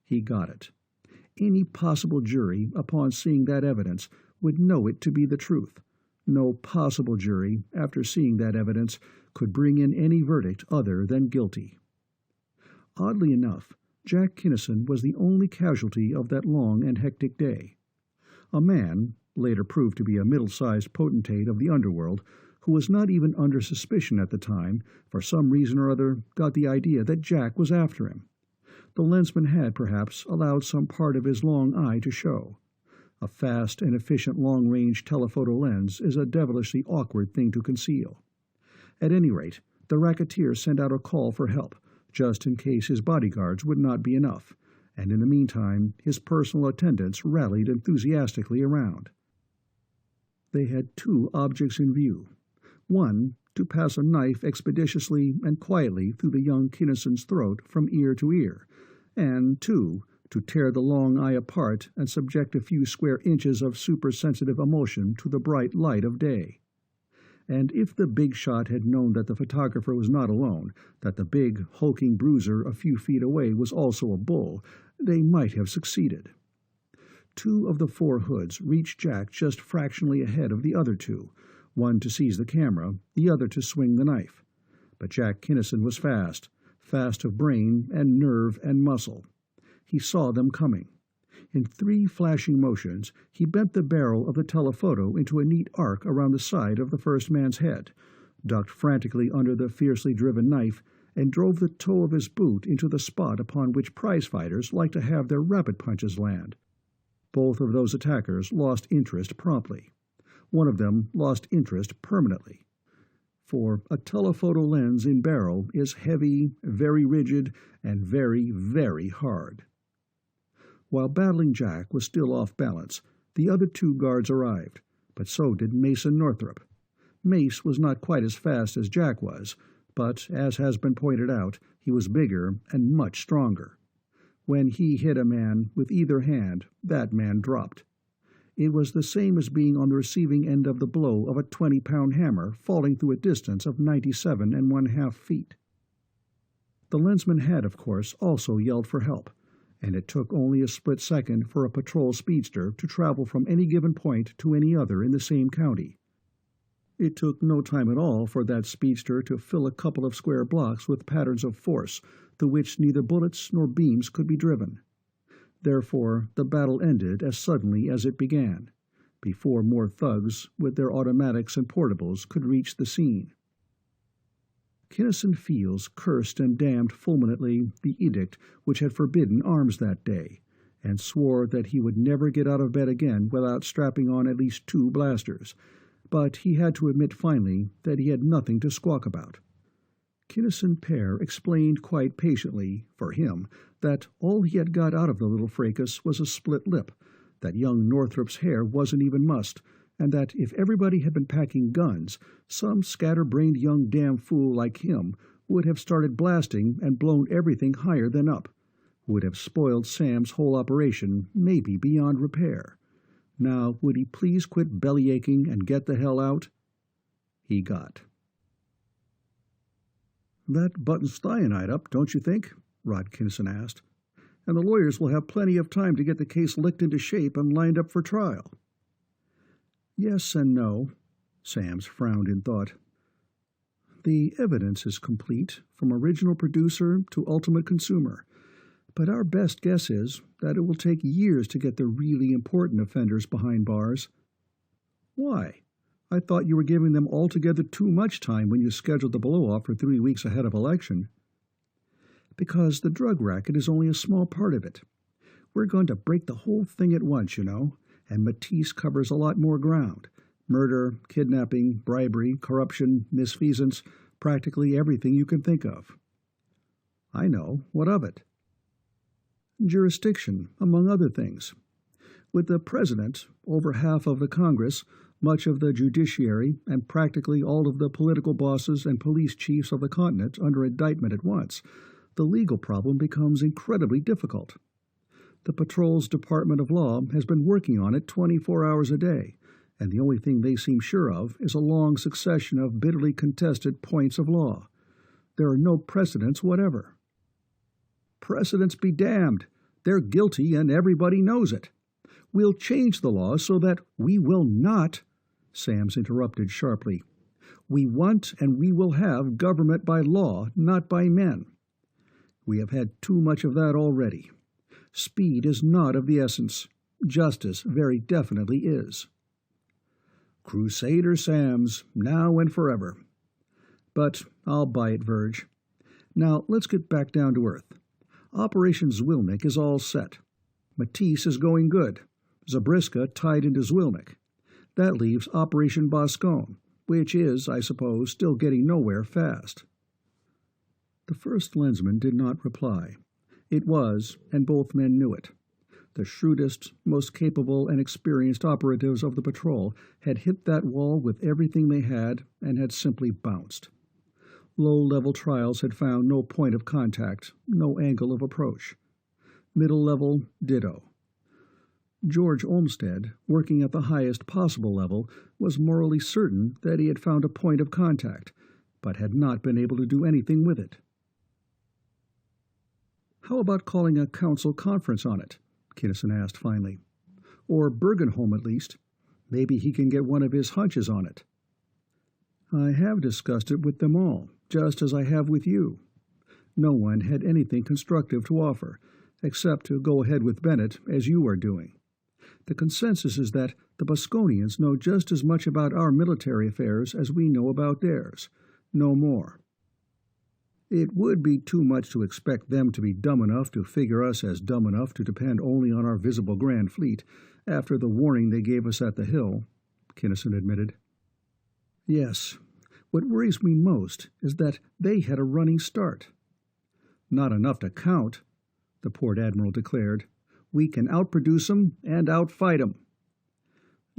He got it. Any possible jury, upon seeing that evidence, would know it to be the truth. No possible jury, after seeing that evidence, could bring in any verdict other than guilty. Oddly enough, Jack Kinnison was the only casualty of that long and hectic day. A man, later proved to be a middle-sized potentate of the underworld, who was not even under suspicion at the time, for some reason or other got the idea that Jack was after him. The lensman had, perhaps, allowed some part of his long eye to show. A fast and efficient long-range telephoto lens is a devilishly awkward thing to conceal. At any rate, the racketeer sent out a call for help, just in case his bodyguards would not be enough, and in the meantime his personal attendants rallied enthusiastically around. They had two objects in view. One, to pass a knife expeditiously and quietly through the young Kinnison's throat from ear to ear, and two, to tear the long eye apart and subject a few square inches of supersensitive emotion to the bright light of day. And if the big shot had known that the photographer was not alone, that the big, hulking bruiser a few feet away was also a bull, they might have succeeded. Two of the four hoods reached Jack just fractionally ahead of the other two, one to seize the camera, the other to swing the knife. But Jack Kinnison was fast of brain and nerve and muscle. He saw them coming. In 3 flashing motions, he bent the barrel of the telephoto into a neat arc around the side of the first man's head, ducked frantically under the fiercely driven knife, and drove the toe of his boot into the spot upon which prize-fighters like to have their rapid punches land. Both of those attackers lost interest promptly. One of them lost interest permanently. For a telephoto lens in barrel is heavy, very rigid, and very, very hard. While Battling Jack was still off balance, the other 2 guards arrived, but so did Mason Northrop. Mace was not quite as fast as Jack was, but, as has been pointed out, he was bigger and much stronger. When he hit a man with either hand, that man dropped. It was the same as being on the receiving end of the blow of a 20-pound hammer falling through a distance of 97 1/2 feet. The lensman had, of course, also yelled for help, and it took only a split second for a patrol speedster to travel from any given point to any other in the same county. It took no time at all for that speedster to fill a couple of square blocks with patterns of force through which neither bullets nor beams could be driven. Therefore, the battle ended as suddenly as it began, before more thugs with their automatics and portables could reach the scene. Kinnison Fields cursed and damned fulminantly the edict which had forbidden arms that day, and swore that he would never get out of bed again without strapping on at least 2 blasters, but he had to admit finally that he had nothing to squawk about. Kinnison père explained quite patiently, for him, that all he had got out of the little fracas was a split lip, that young Northrop's hair wasn't even mussed, and that if everybody had been packing guns, some scatter-brained young damn fool like him would have started blasting and blown everything higher than up, would have spoiled Sam's whole operation, maybe beyond repair. Now, would he please quit belly-aching and get the hell out? He got. "That buttons thionite up, don't you think?" Rod Kinnison asked. "And the lawyers will have plenty of time to get the case licked into shape and lined up for trial." "Yes and no." Samms frowned in thought. "The evidence is complete, from original producer to ultimate consumer, but our best guess is that it will take years to get the really important offenders behind bars." "Why? I thought you were giving them altogether too much time when you scheduled the blow-off for 3 weeks ahead of election." "Because the drug racket is only a small part of it. We're going to break the whole thing at once, you know, and Matisse covers a lot more ground. Murder, kidnapping, bribery, corruption, misfeasance, practically everything you can think of." "I know. What of it?" "Jurisdiction, among other things. With the President, over half of the Congress, much of the judiciary, and practically all of the political bosses and police chiefs of the continent under indictment at once, the legal problem becomes incredibly difficult. The Patrol's Department of Law has been working on it 24 hours a day, and the only thing they seem sure of is a long succession of bitterly contested points of law. There are no precedents whatever." "Precedents be damned. They're guilty, and everybody knows it. We'll change the law so that—" "We will not," Samms interrupted sharply. "We want and we will have government by law, not by men. We have had too much of that already. Speed is not of the essence. Justice very definitely is." "Crusader Samms, now and forever. But I'll buy it, Virg. Now let's get back down to earth. Operation Zwilnik is all set. Matisse is going good. Zabrisca tied into Zwilnik. That leaves Operation Boscone, which is, I suppose, still getting nowhere fast." The First Lensman did not reply. It was, and both men knew it. The shrewdest, most capable and experienced operatives of the patrol had hit that wall with everything they had and had simply bounced. Low-level trials had found no point of contact, no angle of approach. Middle level, ditto. George Olmsted, working at the highest possible level, was morally certain that he had found a point of contact, but had not been able to do anything with it. "How about calling a council conference on it?" Kinnison asked finally. "Or Bergenholm, at least. Maybe he can get one of his hunches on it." I have discussed it with them all, just as I have with you. No one had anything constructive to offer, except to go ahead with Bennett as you are doing. The consensus is that the Bosconians know just as much about our military affairs as we know about theirs, no more. It would be too much to expect them to be dumb enough to figure us as dumb enough to depend only on our visible Grand Fleet after the warning they gave us at the Hill, Kinnison admitted. Yes, what worries me most is that they had a running start. Not enough to count, the Port Admiral declared. We can outproduce 'em and outfight 'em.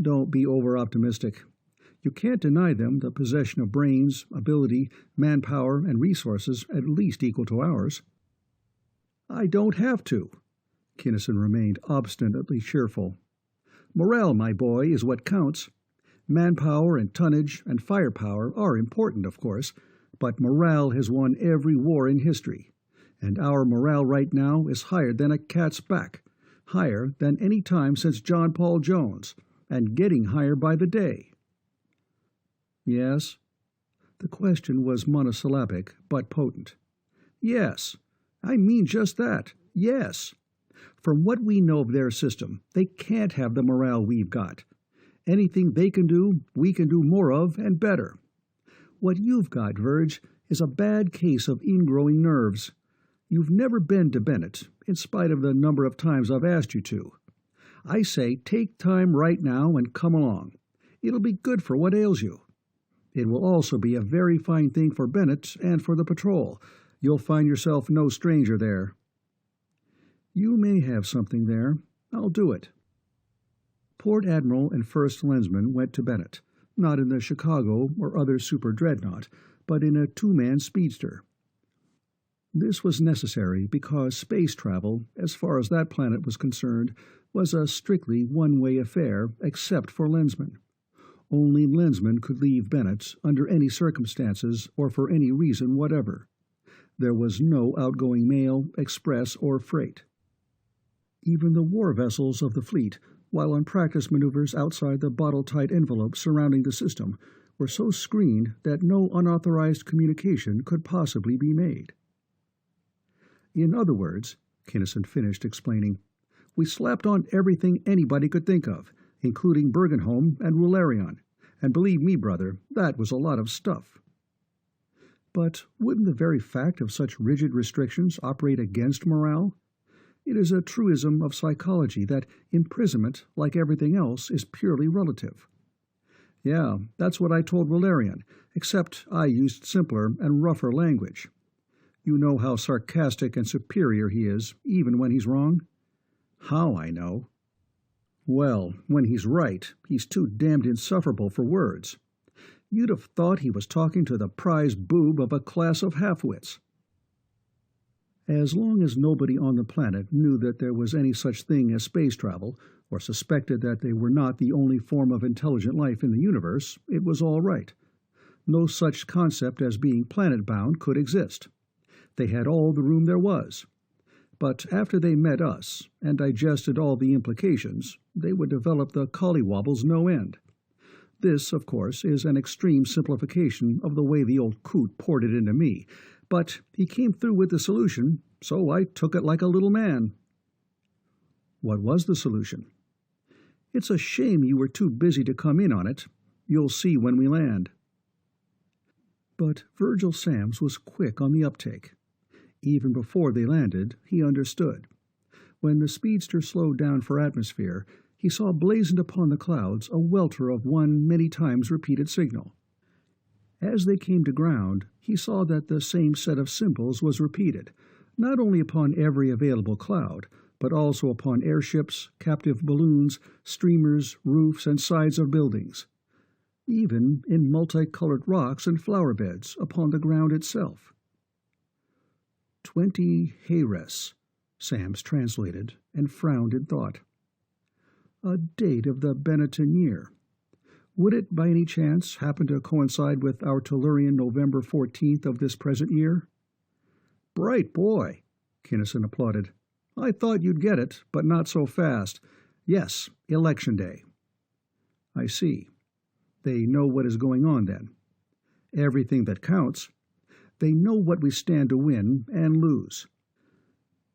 Don't be over-optimistic. You can't deny them the possession of brains, ability, manpower, and resources at least equal to ours. I don't have to. Kinnison remained obstinately cheerful. Morale, my boy, is what counts. Manpower and tonnage and firepower are important, of course, but morale has won every war in history, and our morale right now is higher than a cat's back, higher than any time since John Paul Jones, and getting higher by the day. Yes? The question was monosyllabic, but potent. Yes. I mean just that. Yes. From what we know of their system, they can't have the morale we've got. Anything they can do, we can do more of and better. What you've got, Virg, is a bad case of ingrowing nerves. You've never been to Bennett, in spite of the number of times I've asked you to. I say take time right now and come along. It'll be good for what ails you. It will also be a very fine thing for Bennett and for the patrol. You'll find yourself no stranger there. You may have something there. I'll do it. Port Admiral and First Lensman went to Bennett, not in the Chicago or other super dreadnought, but in a two-man speedster. This was necessary because space travel, as far as that planet was concerned, was a strictly one-way affair except for Lensman. Only Lensman could leave Bennett under any circumstances or for any reason whatever. There was no outgoing mail, express, or freight. Even the war vessels of the fleet, while on practice maneuvers outside the bottle-tight envelope surrounding the system, were so screened that no unauthorized communication could possibly be made. In other words, Kinnison finished explaining, we slapped on everything anybody could think of, including Bergenholm and Rularion, and believe me, brother, that was a lot of stuff. But wouldn't the very fact of such rigid restrictions operate against morale? It is a truism of psychology that imprisonment, like everything else, is purely relative. Yeah, that's what I told Rularion, except I used simpler and rougher language. You know how sarcastic and superior he is, even when he's wrong? How I know? Well, when he's right, he's too damned insufferable for words. You'd have thought he was talking to the prize boob of a class of half-wits. As long as nobody on the planet knew that there was any such thing as space travel, or suspected that they were not the only form of intelligent life in the universe, it was all right. No such concept as being planet-bound could exist. They had all the room there was. But after they met us, and digested all the implications, they would develop the collywobbles no end. This, of course, is an extreme simplification of the way the old coot poured it into me, but he came through with the solution, so I took it like a little man. What was the solution? It's a shame you were too busy to come in on it. You'll see when we land. But Virgil Samms was quick on the uptake. Even before they landed, he understood. When the speedster slowed down for atmosphere, he saw blazoned upon the clouds a welter of one many times repeated signal. As they came to ground, he saw that the same set of symbols was repeated, not only upon every available cloud, but also upon airships, captive balloons, streamers, roofs, and sides of buildings, even in multicolored rocks and flower beds upon the ground itself. 20 Heres, Samms translated, and frowned in thought. A date of the Benetton year. Would it, by any chance, happen to coincide with our Tellurian November 14th of this present year? Bright boy, Kinnison applauded. I thought you'd get it, but not so fast. Yes, Election Day. I see. They know what is going on, then. everything that counts. They know what we stand to win and lose.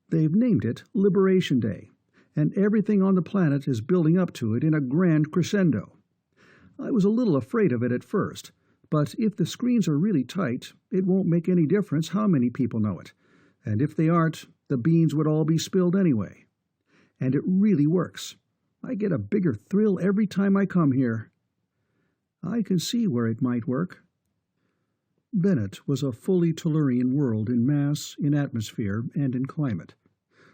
They've named it Liberation Day, and everything on the planet is building up to it in a grand crescendo. I was a little afraid of it at first, but if the screens are really tight, it won't make any difference how many people know it, and if they aren't, the beans would all be spilled anyway. And it really works. I get a bigger thrill every time I come here. I can see where it might work. Bennett was a fully Tellurian world in mass, in atmosphere, and in climate.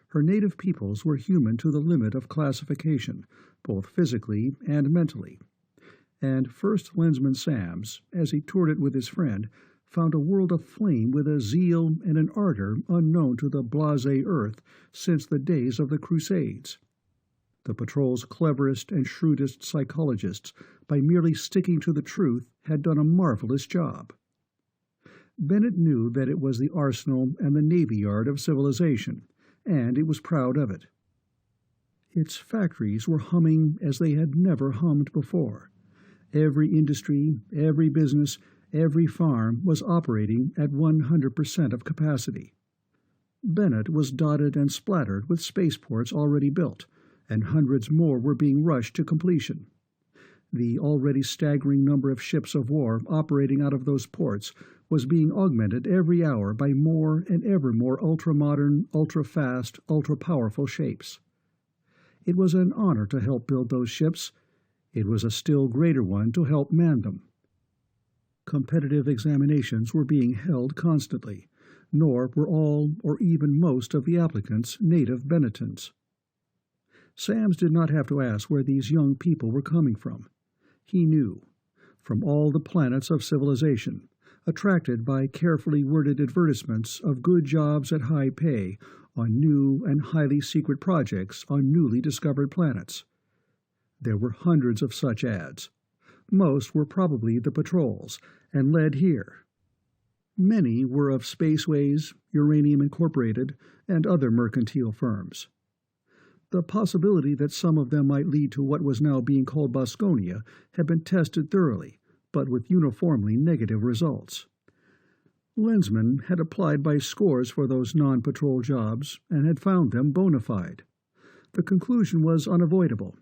Her native peoples were human to the limit of classification, both physically and mentally. And First Lensman Samms, as he toured it with his friend, found a world aflame with a zeal and an ardor unknown to the blasé Earth since the days of the Crusades. The Patrol's cleverest and shrewdest psychologists, by merely sticking to the truth, had done a marvelous job. Bennett knew that it was the arsenal and the navy yard of civilization, and it was proud of it. Its factories were humming as they had never hummed before. Every industry, every business, every farm was operating at 100% of capacity. Bennett was dotted and splattered with spaceports already built, and hundreds more were being rushed to completion. The already staggering number of ships of war operating out of those ports was being augmented every hour by more and ever more ultra-modern, ultra-fast, ultra-powerful shapes. It was an honor to help build those ships. It was a still greater one to help man them. Competitive examinations were being held constantly, nor were all or even most of the applicants native Bennettons. Samms did not have to ask where these young people were coming from. He knew. From all the planets of civilization, attracted by carefully worded advertisements of good jobs at high pay on new and highly secret projects on newly discovered planets. There were hundreds of such ads. Most were probably the Patrol's, and led here. Many were of Spaceways, Uranium Incorporated, and other mercantile firms. The possibility that some of them might lead to what was now being called Bosconia had been tested thoroughly, but with uniformly negative results. Lensman had applied by scores for those non-patrol jobs and had found them bona fide. The conclusion was unavoidable.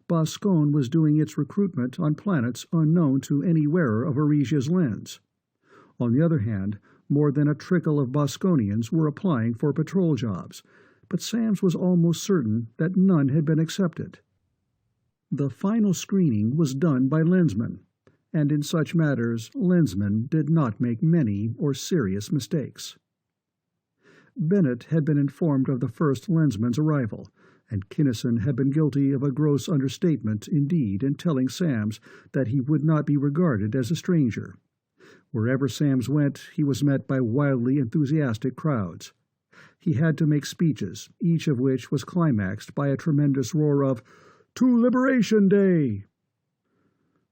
Boscone was doing its recruitment on planets unknown to any wearer of Arisia's lens. On the other hand, more than a trickle of Bosconians were applying for patrol jobs, but Samms was almost certain that none had been accepted. The final screening was done by Lensman, and in such matters Lensman did not make many or serious mistakes. Bennett had been informed of the First Lensman's arrival, and Kinnison had been guilty of a gross understatement indeed in telling Samms that he would not be regarded as a stranger. Wherever Samms went, he was met by wildly enthusiastic crowds. He had to make speeches, each of which was climaxed by a tremendous roar of, "To Liberation Day!"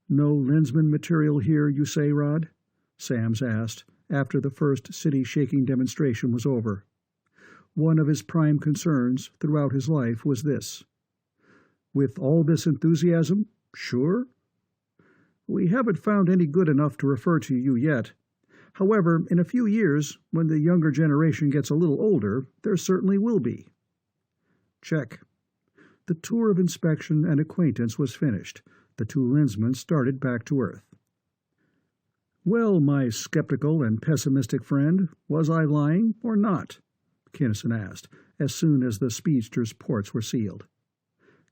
"No Lensman material here, you say, Rod?" Samms asked, after the first city-shaking demonstration was over. One of his prime concerns throughout his life was this. "With all this enthusiasm, sure?" "We haven't found any good enough to refer to you yet. However, in a few years, when the younger generation gets a little older, there certainly will be." Check. The tour of inspection and acquaintance was finished. The two Lensmen started back to Earth. "Well, my skeptical and pessimistic friend, was I lying or not?" Kinnison asked, as soon as the speedster's ports were sealed.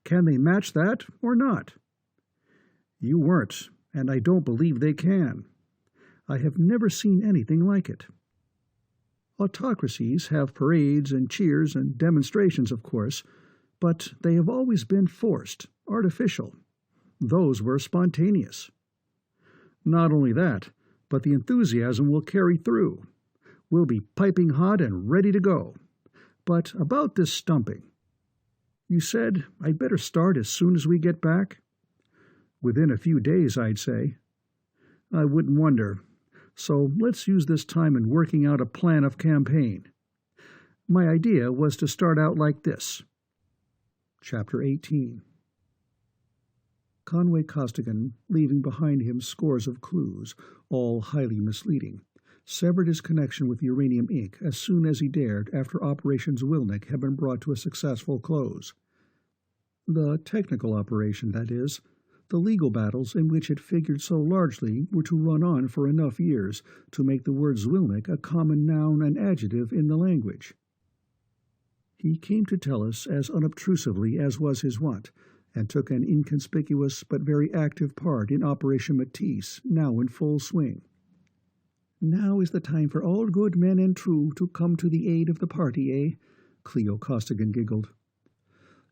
"Can they match that or not?" "You weren't, and I don't believe they can. I have never seen anything like it. Autocracies have parades and cheers and demonstrations, of course, but they have always been forced, artificial. Those were spontaneous. Not only that, but the enthusiasm will carry through. We'll be piping hot and ready to go. But about this stumping. You said I'd better start as soon as we get back?" "Within a few days, I'd say." "I wouldn't wonder. So let's use this time in working out a plan of campaign. My idea was to start out like this." Chapter 18. Conway Costigan, leaving behind him scores of clues, all highly misleading, severed his connection with Uranium Inc. as soon as he dared after Operation Zwilnik had been brought to a successful close. The technical operation, that is. The legal battles in which it figured so largely were to run on for enough years to make the word Zwilnik a common noun and adjective in the language. He came to tell us as unobtrusively as was his wont, and took an inconspicuous but very active part in Operation Matisse, now in full swing. "Now is the time for all good men and true to come to the aid of the party, eh?" Cleo Costigan giggled.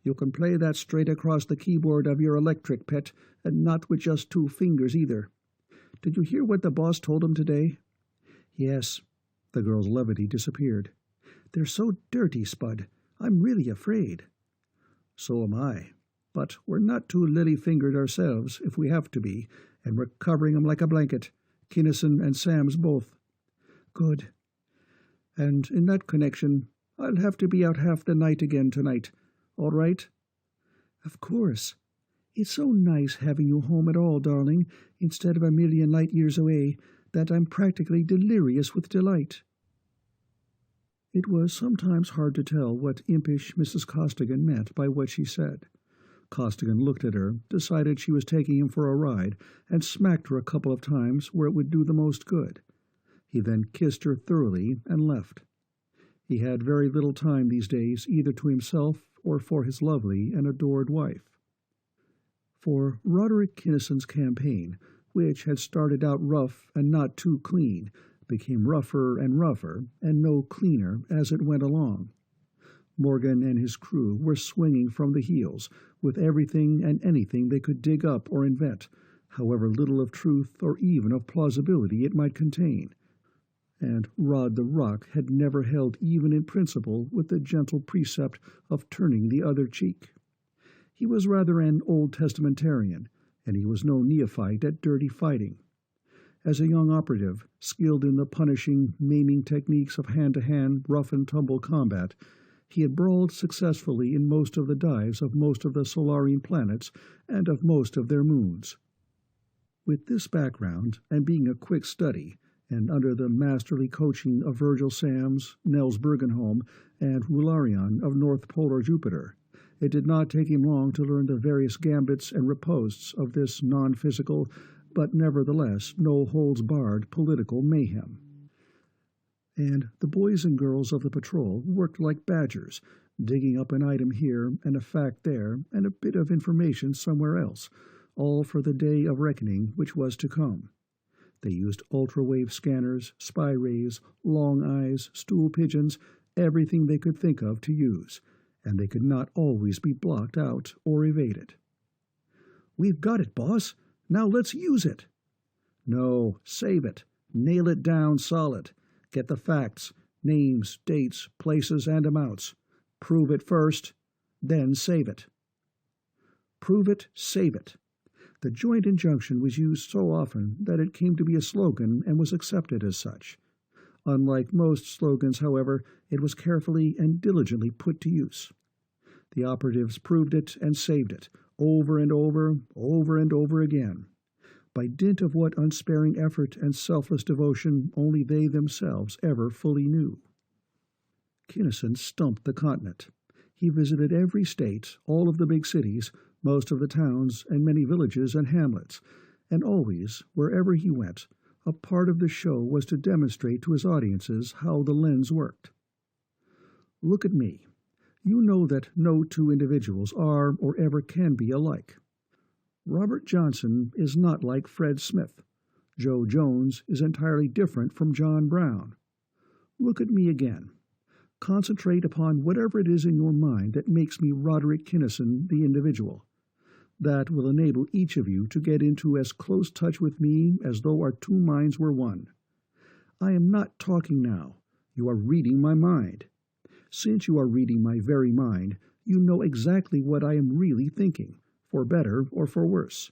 "You can play that straight across the keyboard of your electric, pet, and not with just 2 fingers either. Did you hear what the boss told him today?" "Yes." The girl's levity disappeared. "They're so dirty, Spud. I'm really afraid." "So am I. But we're not too lily-fingered ourselves, if we have to be, and we're covering 'em like a blanket, Kinnison and Samms both." "Good." "And in that connection, I'll have to be out half the night again tonight. All right?" "Of course. It's so nice having you home at all, darling, instead of a million light-years away, that I'm practically delirious with delight." It was sometimes hard to tell what impish Mrs. Costigan meant by what she said. Costigan looked at her, decided she was taking him for a ride, and smacked her a couple of times where it would do the most good. He then kissed her thoroughly and left. He had very little time these days either to himself or for his lovely and adored wife. For Roderick Kinnison's campaign, which had started out rough and not too clean, became rougher and no cleaner as it went along. Morgan and his crew were swinging from the heels, with everything and anything they could dig up or invent, however little of truth or even of plausibility it might contain. And Rod the Rock had never held even in principle with the gentle precept of turning the other cheek. He was rather an Old Testamentarian, and he was no neophyte at dirty fighting. As a young operative, skilled in the punishing, maiming techniques of hand-to-hand, rough-and-tumble combat, he had brawled successfully in most of the dives of most of the Solarian planets and of most of their moons. With this background, and being a quick study, and under the masterly coaching of Virgil Samms, Nels Bergenholm, and Rularion of North Polar Jupiter, it did not take him long to learn the various gambits and ripostes of this non-physical, but nevertheless no-holds-barred political mayhem. And the boys and girls of the patrol worked like badgers, digging up an item here and a fact there and a bit of information somewhere else, all for the day of reckoning which was to come. They used ultra-wave scanners, spy rays, long eyes, stool pigeons, everything they could think of to use, and they could not always be blocked out or evaded. "We've got it, boss. Now let's use it." "No, save it. Nail it down solid. Get the facts, names, dates, places, and amounts. Prove it first, then save it." Prove it, save it. The joint injunction was used so often that it came to be a slogan and was accepted as such. Unlike most slogans, however, it was carefully and diligently put to use. The operatives proved it and saved it, over and over again. By dint of what unsparing effort and selfless devotion only they themselves ever fully knew. Kinnison stumped the continent. He visited every state, all of the big cities, most of the towns, and many villages and hamlets, and always, wherever he went, a part of the show was to demonstrate to his audiences how the lens worked. Look at me. You know that no 2 individuals are or ever can be alike. Robert Johnson is not like Fred Smith. Joe Jones is entirely different from John Brown. Look at me again. Concentrate upon whatever it is in your mind that makes me Roderick Kinnison, the individual. That will enable each of you to get into as close touch with me as though our 2 minds were one. I am not talking now. You are reading my mind. Since you are reading my very mind, you know exactly what I am really thinking, for better or for worse.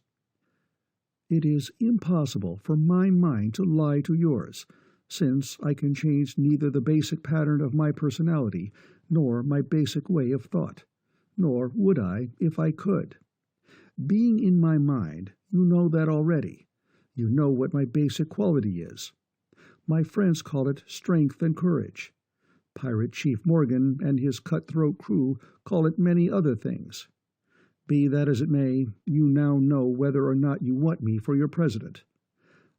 It is impossible for my mind to lie to yours, since I can change neither the basic pattern of my personality nor my basic way of thought, nor would I if I could. Being in my mind, you know that already. You know what my basic quality is. My friends call it strength and courage. Pirate Chief Morgan and his cutthroat crew call it many other things. Be that as it may, you now know whether or not you want me for your president.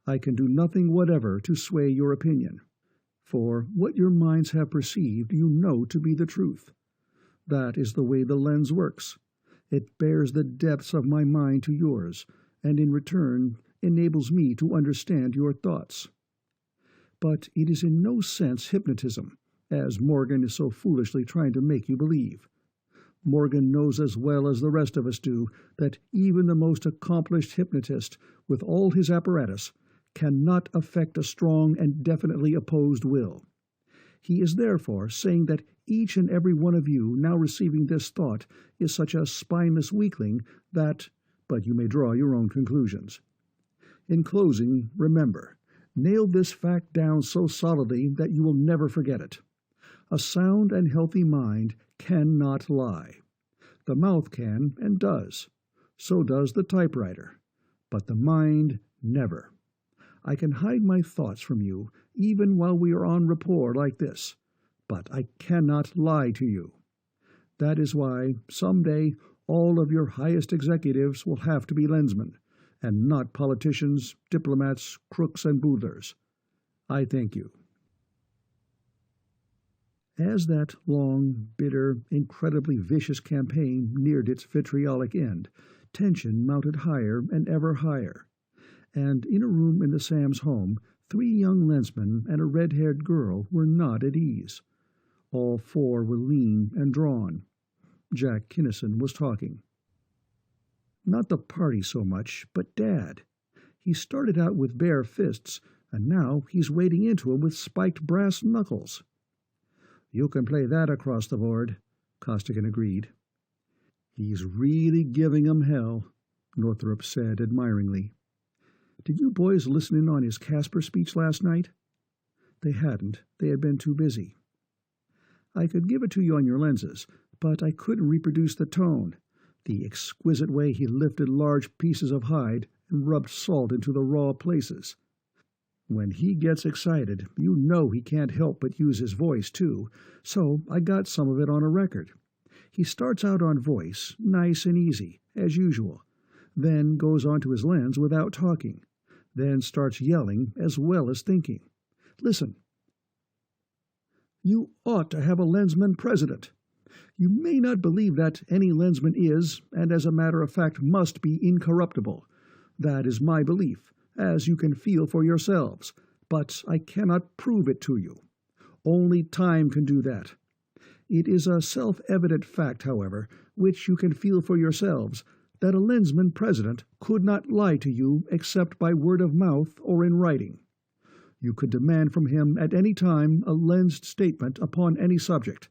I can do nothing whatever to sway your opinion, for what your minds have perceived you know to be the truth. That is the way the lens works. It bears the depths of my mind to yours, and in return enables me to understand your thoughts. But it is in no sense hypnotism, as Morgan is so foolishly trying to make you believe. Morgan knows as well as the rest of us do that even the most accomplished hypnotist, with all his apparatus, cannot affect a strong and definitely opposed will. He is therefore saying that each and every one of you now receiving this thought is such a spineless weakling that, but you may draw your own conclusions. In closing, remember, nail this fact down so solidly that you will never forget it. A sound and healthy mind cannot lie. The mouth can and does. So does the typewriter. But the mind never. I can hide my thoughts from you even while we are on rapport like this, but I cannot lie to you. That is why, someday, all of your highest executives will have to be lensmen, and not politicians, diplomats, crooks, and boodlers. I thank you. As that long, bitter, incredibly vicious campaign neared its vitriolic end, tension mounted higher and ever higher. And in a room in the Samms home, 3 young lensmen and a red-haired girl were not at ease. All 4 were lean and drawn. Jack Kinnison was talking. Not the party so much, but Dad. He started out with bare fists, and now he's wading into 'em with spiked brass knuckles. You can play that across the board, Costigan agreed. He's really giving 'em hell, Northrop said admiringly. Did you boys listen in on his Casper speech last night? They hadn't. They had been too busy. I could give it to you on your lenses, but I couldn't reproduce the tone, the exquisite way he lifted large pieces of hide and rubbed salt into the raw places. When he gets excited, you know he can't help but use his voice, too, so I got some of it on a record. He starts out on voice, nice and easy, as usual, then goes on to his lens without talking, then starts yelling as well as thinking. Listen. You ought to have a lensman president. You may not believe that any lensman is, and as a matter of fact must be, incorruptible. That is my belief, as you can feel for yourselves, but I cannot prove it to you. Only time can do that. It is a self-evident fact, however, which you can feel for yourselves, that a lensman president could not lie to you except by word of mouth or in writing. You could demand from him at any time a lensed statement upon any subject.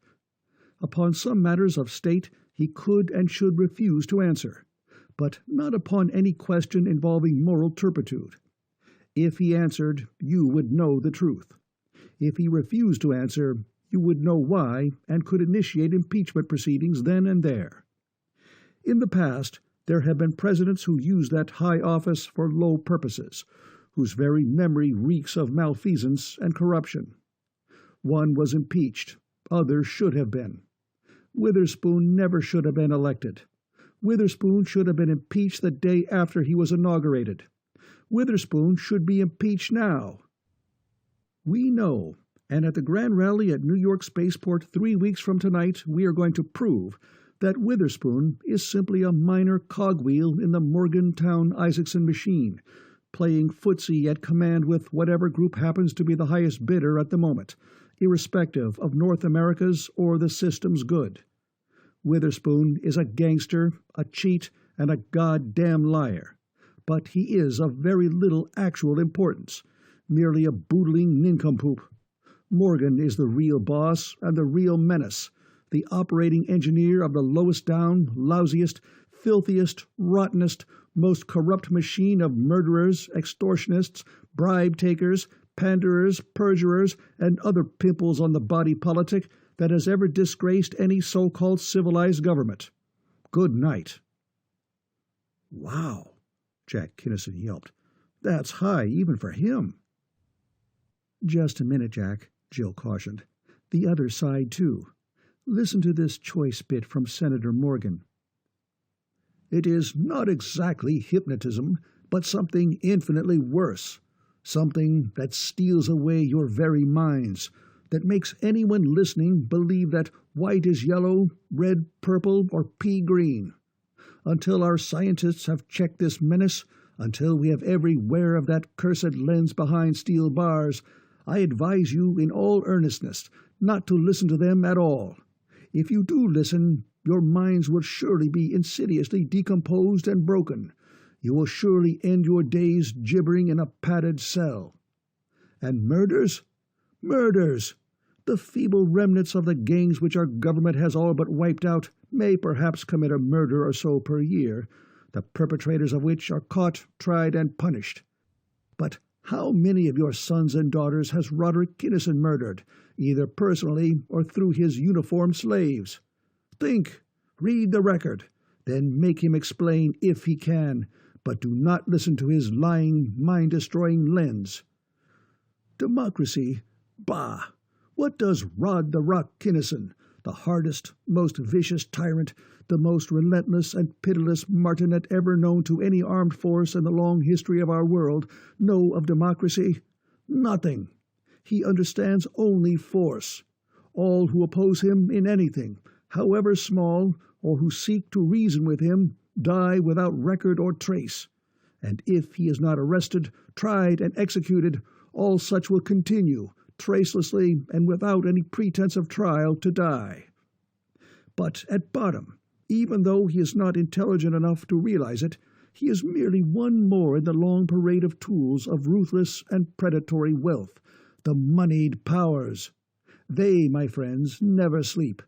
Upon some matters of state he could and should refuse to answer, but not upon any question involving moral turpitude. If he answered, you would know the truth. If he refused to answer, you would know why and could initiate impeachment proceedings then and there. In the past, there have been presidents who used that high office for low purposes, whose very memory reeks of malfeasance and corruption. One was impeached. Others should have been. Witherspoon never should have been elected. Witherspoon should have been impeached the day after he was inaugurated. Witherspoon should be impeached now. We know, and at the grand rally at New York Spaceport 3 weeks from tonight we are going to prove that Witherspoon is simply a minor cogwheel in the Morgantown-Isaacson machine, playing footsie at command with whatever group happens to be the highest bidder at the moment, irrespective of North America's or the system's good. Witherspoon is a gangster, a cheat, and a goddamn liar. But he is of very little actual importance, merely a boodling nincompoop. Morgan is the real boss and the real menace, the operating engineer of the lowest down, lousiest, filthiest, rottenest, most corrupt machine of murderers, extortionists, bribe-takers, panderers, perjurers, and other pimples on the body politic that has ever disgraced any so-called civilized government. Good night. "Wow!" Jack Kinnison yelped. "That's high even for him." "Just a minute, Jack," Jill cautioned. "The other side, too. Listen to this choice bit from Senator Morgan." "It is not exactly hypnotism, but something infinitely worse. Something that steals away your very minds, that makes anyone listening believe that white is yellow, red purple, or pea green. Until our scientists have checked this menace, until we have every wear of that cursed lens behind steel bars, I advise you in all earnestness not to listen to them at all. If you do listen, your minds will surely be insidiously decomposed and broken. You will surely end your days gibbering in a padded cell. And murders? Murders! The feeble remnants of the gangs which our government has all but wiped out may perhaps commit a murder or so per year, the perpetrators of which are caught, tried, and punished. But how many of your sons and daughters has Roderick Kinnison murdered, either personally or through his uniformed slaves? Think, read the record, then make him explain if he can, but do not listen to his lying, mind-destroying lens. Democracy? Bah! What does Rod the Rock Kinnison, the hardest, most vicious tyrant, the most relentless and pitiless martinet ever known to any armed force in the long history of our world, know of democracy? Nothing. He understands only force. All who oppose him in anything, however small, or who seek to reason with him, die without record or trace. And if he is not arrested, tried, and executed, all such will continue, tracelessly and without any pretense of trial, to die. But at bottom, even though he is not intelligent enough to realize it, he is merely one more in the long parade of tools of ruthless and predatory wealth, the moneyed powers. They, my friends, never sleep.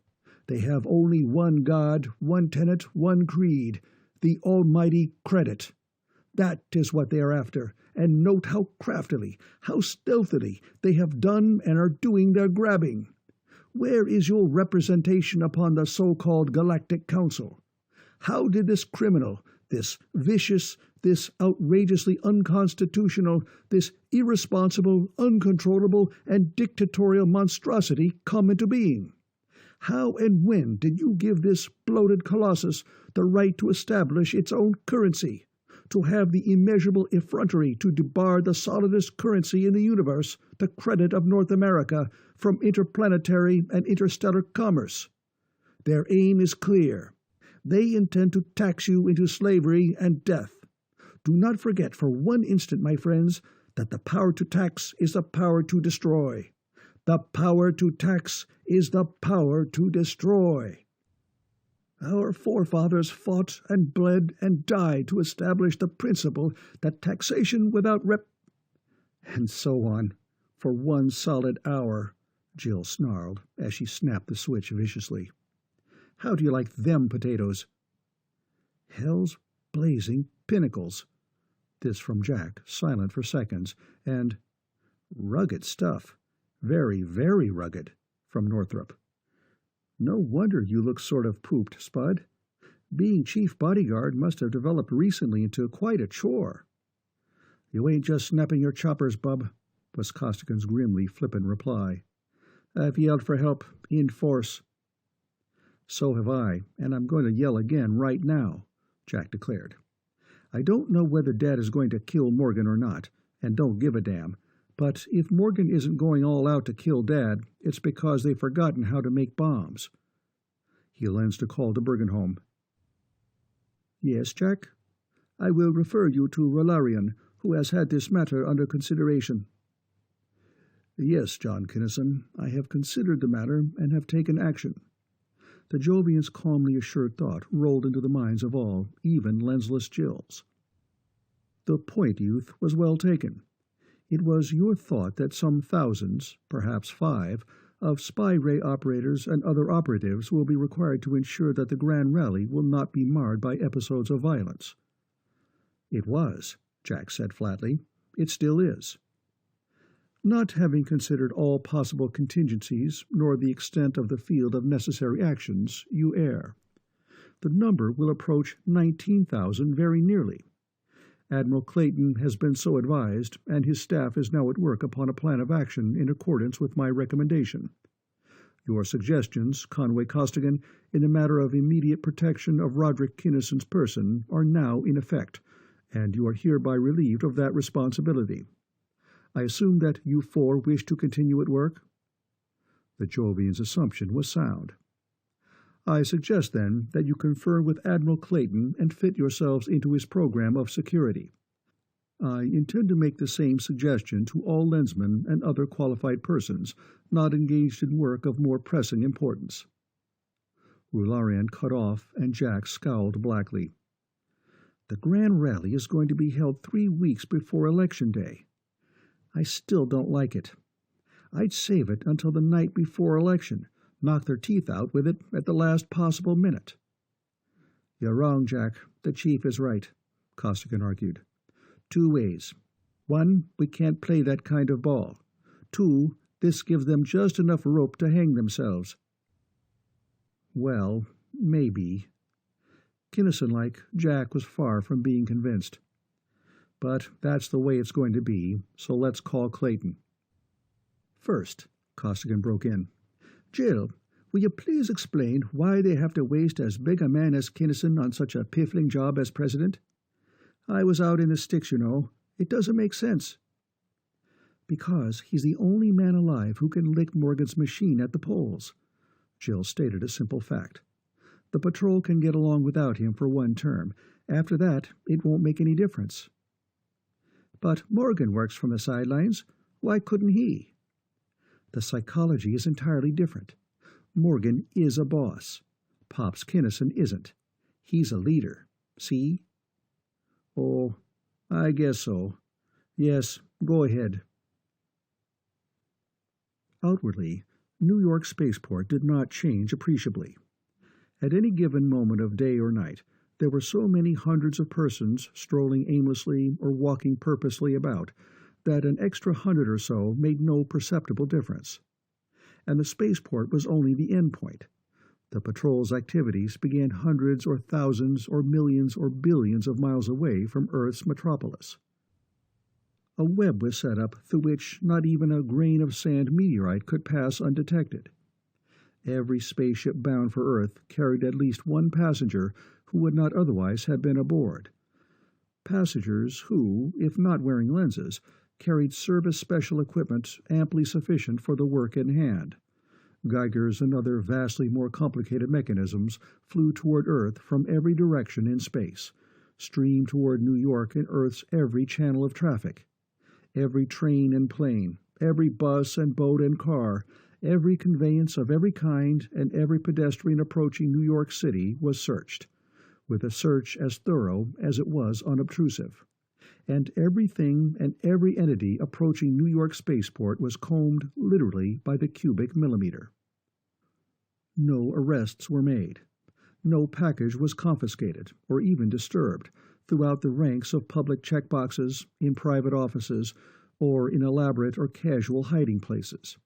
They have only one God, one tenet, one creed, the almighty credit. That is what they are after, and note how craftily, how stealthily they have done and are doing their grabbing. Where is your representation upon the so-called Galactic Council? How did this criminal, this vicious, this outrageously unconstitutional, this irresponsible, uncontrollable, and dictatorial monstrosity come into being? How and when did you give this bloated colossus the right to establish its own currency, to have the immeasurable effrontery to debar the solidest currency in the universe, the credit of North America, from interplanetary and interstellar commerce? Their aim is clear. They intend to tax you into slavery and death. Do not forget for one instant, my friends, that the power to tax is the power to destroy. The power to tax is the power to destroy. Our forefathers fought and bled and died to establish the principle that taxation without And so on, for 1 solid hour, Jill snarled as she snapped the switch viciously. How do you like them potatoes? Hell's blazing pinnacles. This from Jack, silent for seconds, and rugged stuff. Very, very rugged, from Northrop. No wonder you look sort of pooped, Spud. Being chief bodyguard must have developed recently into quite a chore. You ain't just snapping your choppers, bub, was Costigan's grimly flippant reply. I've yelled for help, in force. So have I, and I'm going to yell again right now, Jack declared. I don't know whether Dad is going to kill Morgan or not, and don't give a damn. But if Morgan isn't going all out to kill Dad, it's because they've forgotten how to make bombs. He lensed a call to Bergenholm. Yes, Jack? I will refer you to Rolarian, who has had this matter under consideration. Yes, John Kinnison, I have considered the matter and have taken action. The Jovian's calmly assured thought rolled into the minds of all, even lensless Jills. The point, youth, was well taken. It was your thought that some thousands, perhaps 5, of spy ray operators and other operatives will be required to ensure that the Grand Rally will not be marred by episodes of violence. It was, Jack said flatly. It still is. Not having considered all possible contingencies, nor the extent of the field of necessary actions, you err. The number will approach 19,000 very nearly. Admiral Clayton has been so advised, and his staff is now at work upon a plan of action in accordance with my recommendation. Your suggestions, Conway Costigan, in the matter of immediate protection of Roderick Kinnison's person are now in effect, and you are hereby relieved of that responsibility. I assume that you four wish to continue at work?" The Jovian's assumption was sound. "I suggest, then, that you confer with Admiral Clayton and fit yourselves into his program of security. I intend to make the same suggestion to all lensmen and other qualified persons not engaged in work of more pressing importance." Rularian cut off, and Jack scowled blackly. "The grand rally is going to be held 3 weeks before Election Day. I still don't like it. I'd save it until the night before election, knock their teeth out with it at the last possible minute." "You're wrong, Jack. The chief is right," Costigan argued. "2 ways. 1, we can't play that kind of ball. 2, this gives them just enough rope to hang themselves." Well, maybe. Kinnison-like, Jack was far from being convinced. "But that's the way it's going to be, so let's call Clayton." "First," Costigan broke in, "Jill, will you please explain why they have to waste as big a man as Kinnison on such a piffling job as president? I was out in the sticks, you know. It doesn't make sense." "Because he's the only man alive who can lick Morgan's machine at the polls." Jill stated a simple fact. "The patrol can get along without him for 1 term. After that, it won't make any difference." "But Morgan works from the sidelines. Why couldn't he?" "The psychology is entirely different. Morgan is a boss. Pops Kinnison isn't. He's a leader. See?" "Oh, I guess so. Yes, go ahead." Outwardly, New York Spaceport did not change appreciably. At any given moment of day or night, there were so many hundreds of persons strolling aimlessly or walking purposely about that an extra 100 or so made no perceptible difference. And the spaceport was only the end point. The patrol's activities began hundreds or thousands or millions or billions of miles away from Earth's metropolis. A web was set up through which not even a grain of sand meteorite could pass undetected. Every spaceship bound for Earth carried at least 1 passenger who would not otherwise have been aboard. Passengers who, if not wearing lenses, carried service special equipment amply sufficient for the work in hand. Geigers and other vastly more complicated mechanisms flew toward Earth from every direction in space, streamed toward New York in Earth's every channel of traffic. Every train and plane, every bus and boat and car, every conveyance of every kind, and every pedestrian approaching New York City was searched, with a search as thorough as it was unobtrusive. And everything and every entity approaching New York Spaceport was combed literally by the cubic millimeter. No arrests were made. No package was confiscated or even disturbed throughout the ranks of public checkboxes, in private offices, or in elaborate or casual hiding places.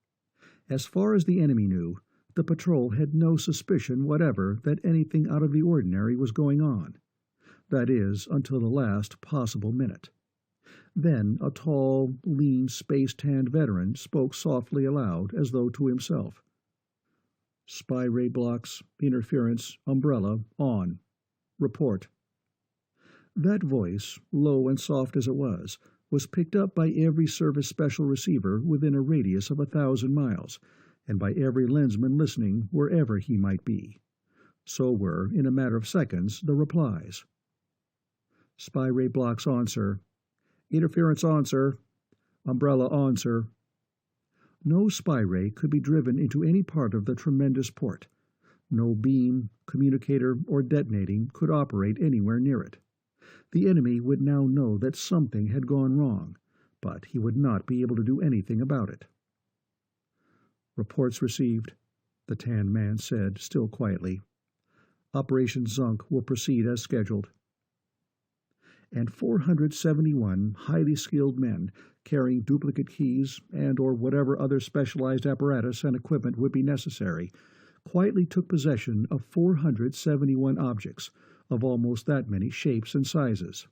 As far as the enemy knew, the patrol had no suspicion whatever that anything out of the ordinary was going on. That is, until the last possible minute. Then a tall, lean, space-tanned veteran spoke softly aloud as though to himself. "Spy ray blocks, interference, umbrella, on. Report." That voice, low and soft as it was picked up by every service special receiver within a radius of 1,000 miles, and by every lensman listening wherever he might be. So were, in a matter of seconds, the replies. "Spy ray blocks on, sir." "Interference on, sir." "Umbrella on, sir." No spy ray could be driven into any part of the tremendous port. No beam, communicator, or detonating could operate anywhere near it. The enemy would now know that something had gone wrong, but he would not be able to do anything about it. "Reports received," the tanned man said, still quietly. "Operation Zunk will proceed as scheduled." And 471 highly skilled men, carrying duplicate keys and or whatever other specialized apparatus and equipment would be necessary, quietly took possession of 471 objects, of almost that many shapes and sizes.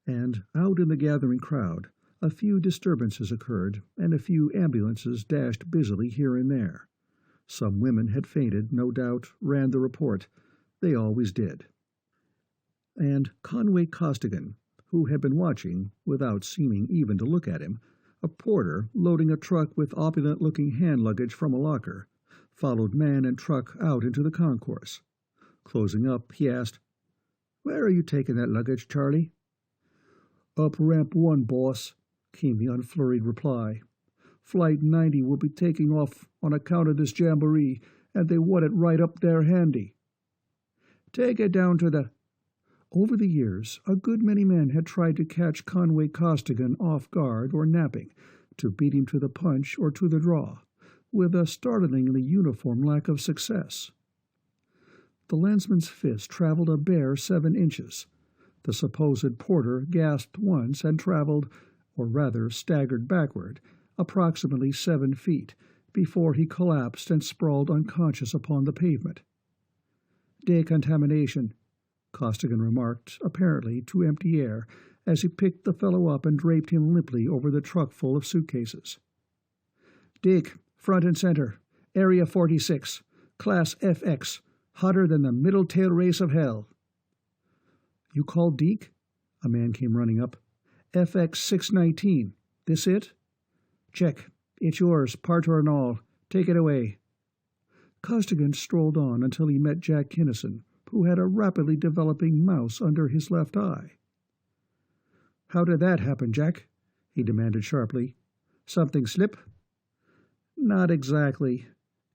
And out in the gathering crowd, a few disturbances occurred, and a few ambulances dashed busily here and there. Some women had fainted, no doubt, ran the report. They always did. And Conway Costigan, who had been watching, without seeming even to look at him, a porter loading a truck with opulent-looking hand luggage from a locker, followed man and truck out into the concourse. Closing up, he asked, "Where are you taking that luggage, Charlie?" "Up ramp 1, boss," came the unflurried reply. "Flight 90 will be taking off on account of this jamboree, and they want it right up there handy." "Take it down to the—" Over the years, a good many men had tried to catch Conway Costigan off guard or napping, to beat him to the punch or to the draw, with a startlingly uniform lack of success. The lensman's fist traveled a bare 7 inches. The supposed porter gasped once and traveled, or rather staggered backward, approximately 7 feet, before he collapsed and sprawled unconscious upon the pavement. "Decontamination," Costigan remarked, apparently to empty air, as he picked the fellow up and draped him limply over the truck full of suitcases. "Dick, front and center, Area 46, Class FX, hotter than the middle tail race of hell." "You called Deke?" A man came running up. "FX 619. This it?" "Check. It's yours, parter and all. Take it away." Costigan strolled on until he met Jack Kinnison, who had a rapidly developing mouse under his left eye. "How did that happen, Jack?" he demanded sharply. "Something slip?" "Not exactly,"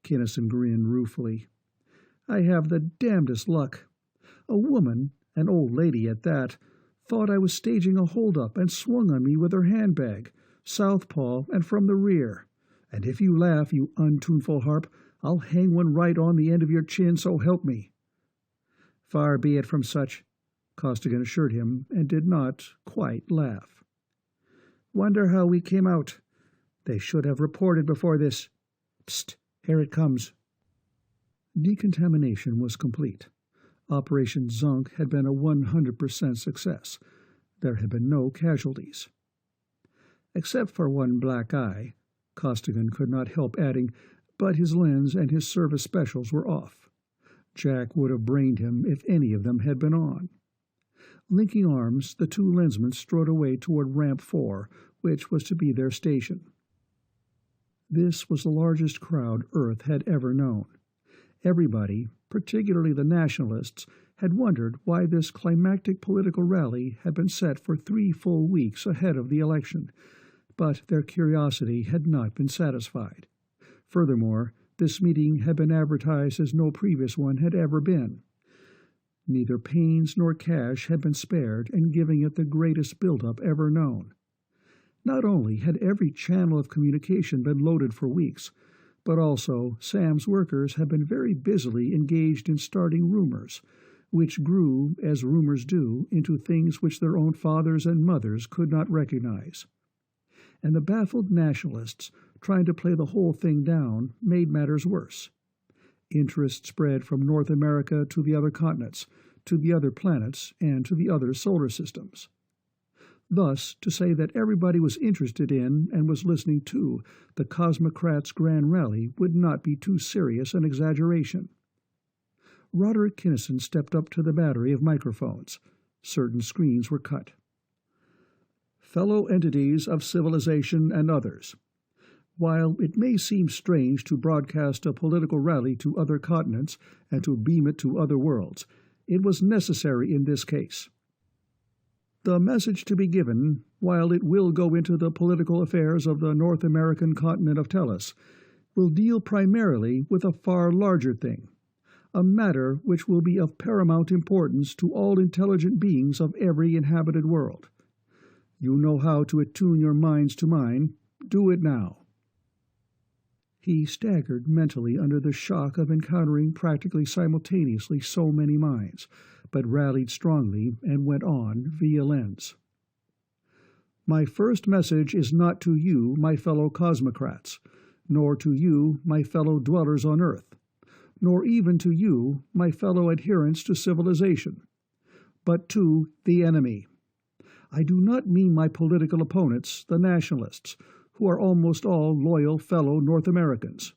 Kinnison grinned ruefully. "I have the damnedest luck. A woman, an old lady at that, thought I was staging a hold-up and swung on me with her handbag, southpaw and from the rear. And if you laugh, you untuneful harp, I'll hang one right on the end of your chin, so help me." "Far be it from such," Costigan assured him, and did not quite laugh. "Wonder how we came out. They should have reported before this. Psst, here it comes." Decontamination was complete. Operation Zunk had been a 100% success. There had been no casualties. Except for one black eye, Costigan could not help adding, but his lens and his service specials were off. Jack would have brained him if any of them had been on. Linking arms, the 2 lensmen strode away toward Ramp 4, which was to be their station. This was the largest crowd Earth had ever known. Everybody, particularly the nationalists, had wondered why this climactic political rally had been set for 3 full weeks ahead of the election, but their curiosity had not been satisfied. Furthermore, this meeting had been advertised as no previous one had ever been. Neither pains nor cash had been spared in giving it the greatest build-up ever known. Not only had every channel of communication been loaded for weeks, but also Sam's workers had been very busily engaged in starting rumors, which grew, as rumors do, into things which their own fathers and mothers could not recognize. And the baffled nationalists, trying to play the whole thing down, made matters worse. Interest spread from North America to the other continents, to the other planets, and to the other solar systems. Thus, to say that everybody was interested in and was listening to the Cosmocrats' grand rally would not be too serious an exaggeration. Roderick Kinnison stepped up to the battery of microphones. Certain screens were cut. "Fellow entities of civilization and others. While it may seem strange to broadcast a political rally to other continents and to beam it to other worlds, it was necessary in this case. The message to be given, while it will go into the political affairs of the North American continent of Tellus, will deal primarily with a far larger thing, a matter which will be of paramount importance to all intelligent beings of every inhabited world. You know how to attune your minds to mine. Do it now." He staggered mentally under the shock of encountering practically simultaneously so many minds, but rallied strongly and went on via lens. "My first message is not to you, my fellow Cosmocrats, nor to you, my fellow dwellers on Earth. nor even to you, my fellow adherents to civilization, but to the enemy. I do not mean my political opponents, the nationalists, who are almost all loyal fellow North Americans.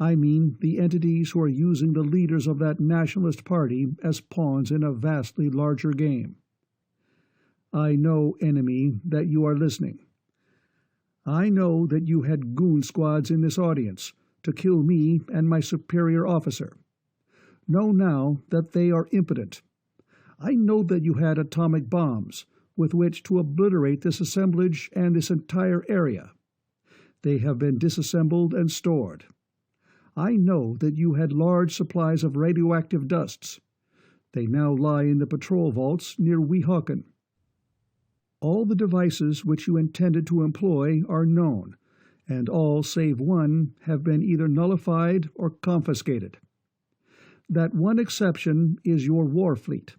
I mean the entities who are using the leaders of that nationalist party as pawns in a vastly larger game. I know, enemy, that you are listening. I know that you had goon squads in this audience to kill me and my superior officer. Know now that they are impotent. I know that you had atomic bombs with which to obliterate this assemblage and this entire area. They have been disassembled and stored. I know that you had large supplies of radioactive dusts. They now lie in the patrol vaults near Weehawken. All the devices which you intended to employ are known, and all save one have been either nullified or confiscated. That one exception is your war fleet,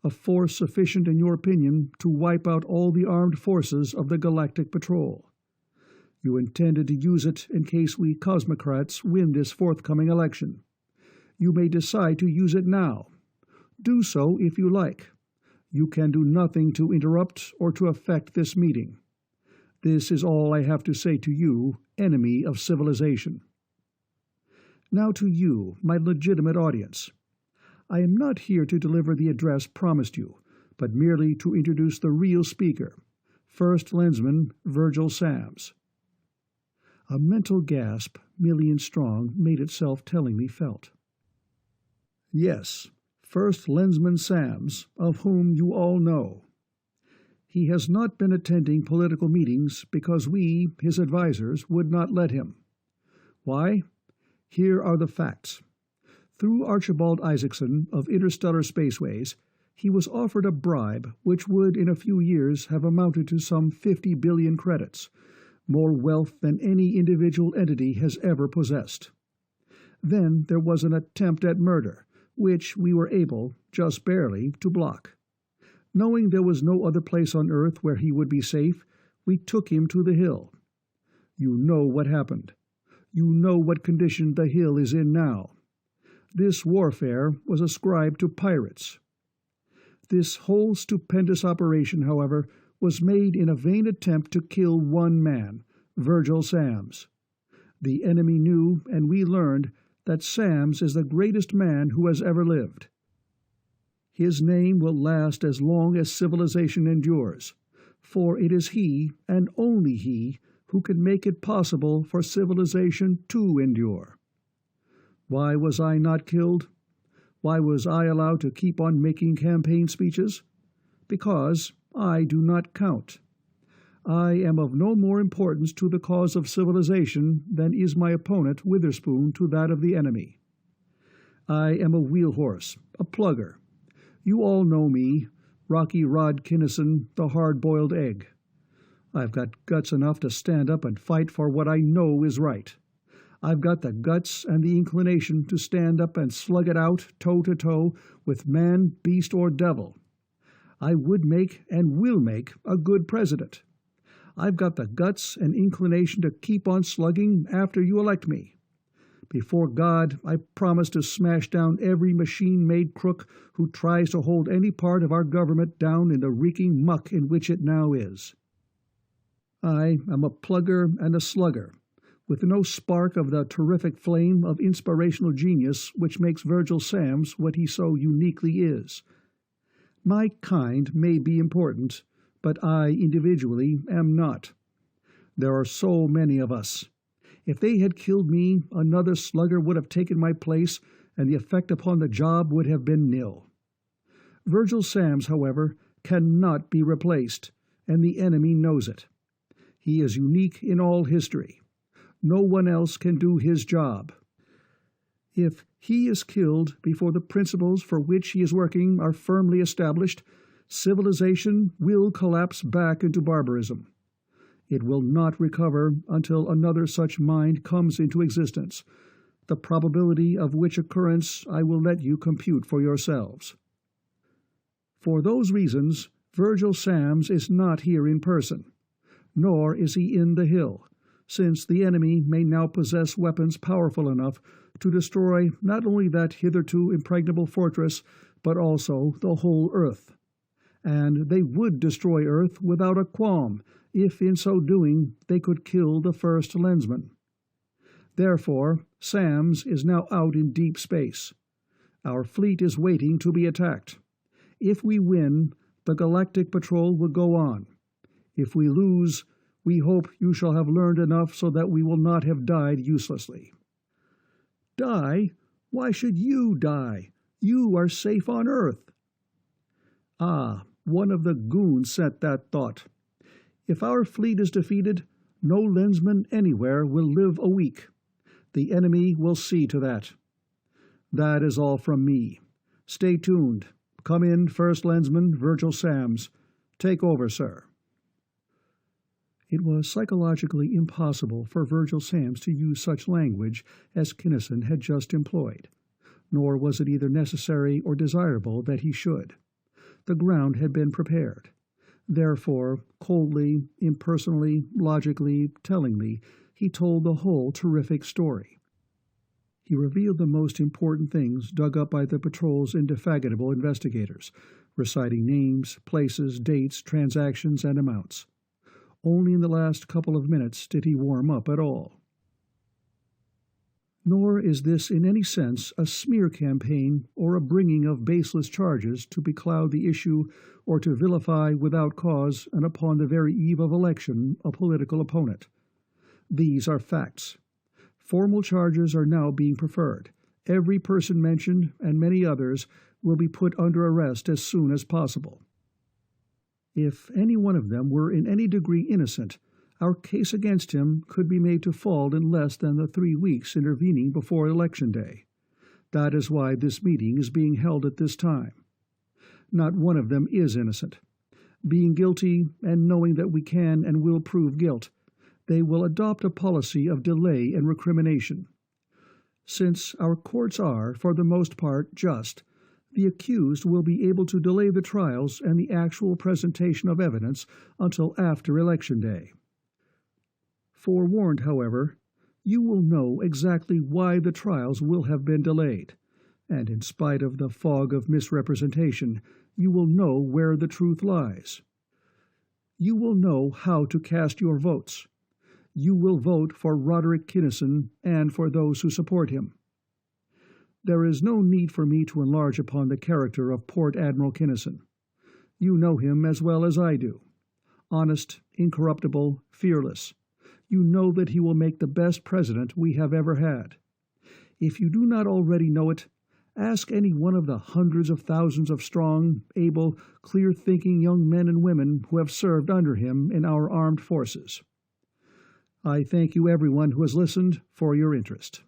a force sufficient in your opinion to wipe out all the armed forces of the Galactic Patrol. You intended to use it in case we cosmocrats win this forthcoming election. You may decide to use it now. Do so if you like. You can do nothing to interrupt or to affect this meeting. This is all I have to say to you, enemy of civilization. Now to you, my legitimate audience. I am not here to deliver the address promised you, but merely to introduce the real speaker, First Lensman Virgil Samms. A mental gasp, million strong, made itself tellingly felt. Yes, First Lensman Samms, of whom you all know. He has not been attending political meetings because we, his advisers, would not let him. Why? Here are the facts. Through Archibald Isaacson of Interstellar Spaceways, he was offered a bribe which would in a few years have amounted to some 50 billion credits, more wealth than any individual entity has ever possessed. Then there was an attempt at murder, which we were able, just barely, to block. Knowing there was no other place on Earth where he would be safe, we took him to the Hill. You know what happened. You know what condition the Hill is in now. This warfare was ascribed to pirates. This whole stupendous operation, however, was made in a vain attempt to kill one man, Virgil Samms. The enemy knew, and we learned, that Samms is the greatest man who has ever lived. His name will last as long as civilization endures, for it is he, and only he, who can make it possible for civilization to endure. Why was I not killed? Why was I allowed to keep on making campaign speeches? Because I do not count. I am of no more importance to the cause of civilization than is my opponent Witherspoon to that of the enemy. I am a wheelhorse, a plugger. You all know me, Rocky Rod Kinnison, the hard-boiled egg. I've got guts enough to stand up and fight for what I know is right. I've got the guts and the inclination to stand up and slug it out toe-to-toe with man, beast, or devil. I would make and will make a good president. I've got the guts and inclination to keep on slugging after you elect me. Before God, I promise to smash down every machine-made crook who tries to hold any part of our government down in the reeking muck in which it now is. I am a plugger and a slugger, with no spark of the terrific flame of inspirational genius which makes Virgil Samms what he so uniquely is. My kind may be important, but I individually am not. There are so many of us. If they had killed me, another slugger would have taken my place, and the effect upon the job would have been nil. Virgil Samms, however, cannot be replaced, and the enemy knows it. He is unique in all history. No one else can do his job. If he is killed before the principles for which he is working are firmly established, civilization will collapse back into barbarism. It will not recover until another such mind comes into existence, the probability of which occurrence I will let you compute for yourselves. For those reasons, Virgil Samms is not here in person, nor is he in the Hill, since the enemy may now possess weapons powerful enough to destroy not only that hitherto impregnable fortress, but also the whole Earth. And they would destroy Earth without a qualm, if in so doing they could kill the First Lensman. Therefore, Samms is now out in deep space. Our fleet is waiting to be attacked. If we win, the Galactic Patrol will go on. If we lose, we hope you shall have learned enough so that we will not have died uselessly. Die? Why should you die? You are safe on Earth. Ah, one of the goons sent that thought. If our fleet is defeated, no Lensman anywhere will live a week. The enemy will see to that. That is all from me. Stay tuned. Come in, First Lensman Virgil Samms. Take over, sir. It was psychologically impossible for Virgil Samms to use such language as Kinnison had just employed, nor was it either necessary or desirable that he should. The ground had been prepared. Therefore, coldly, impersonally, logically, tellingly, he told the whole terrific story. He revealed the most important things dug up by the Patrol's indefatigable investigators, reciting names, places, dates, transactions, and amounts. Only in the last couple of minutes did he warm up at all. Nor is this in any sense a smear campaign or a bringing of baseless charges to becloud the issue or to vilify without cause and upon the very eve of election a political opponent. These are facts. Formal charges are now being preferred. Every person mentioned, and many others, will be put under arrest as soon as possible. If any one of them were in any degree innocent, our case against him could be made to fall in less than the 3 weeks intervening before Election Day. That is why this meeting is being held at this time. Not one of them is innocent. Being guilty, and knowing that we can and will prove guilt, they will adopt a policy of delay and recrimination. Since our courts are, for the most part, just, the accused will be able to delay the trials and the actual presentation of evidence until after Election Day. Forewarned, however, you will know exactly why the trials will have been delayed, and in spite of the fog of misrepresentation, you will know where the truth lies. You will know how to cast your votes. You will vote for Roderick Kinnison and for those who support him. There is no need for me to enlarge upon the character of Port Admiral Kinnison. You know him as well as I do. Honest, incorruptible, fearless. You know that he will make the best president we have ever had. If you do not already know it, ask any one of the hundreds of thousands of strong, able, clear-thinking young men and women who have served under him in our armed forces. I thank you, everyone who has listened, for your interest.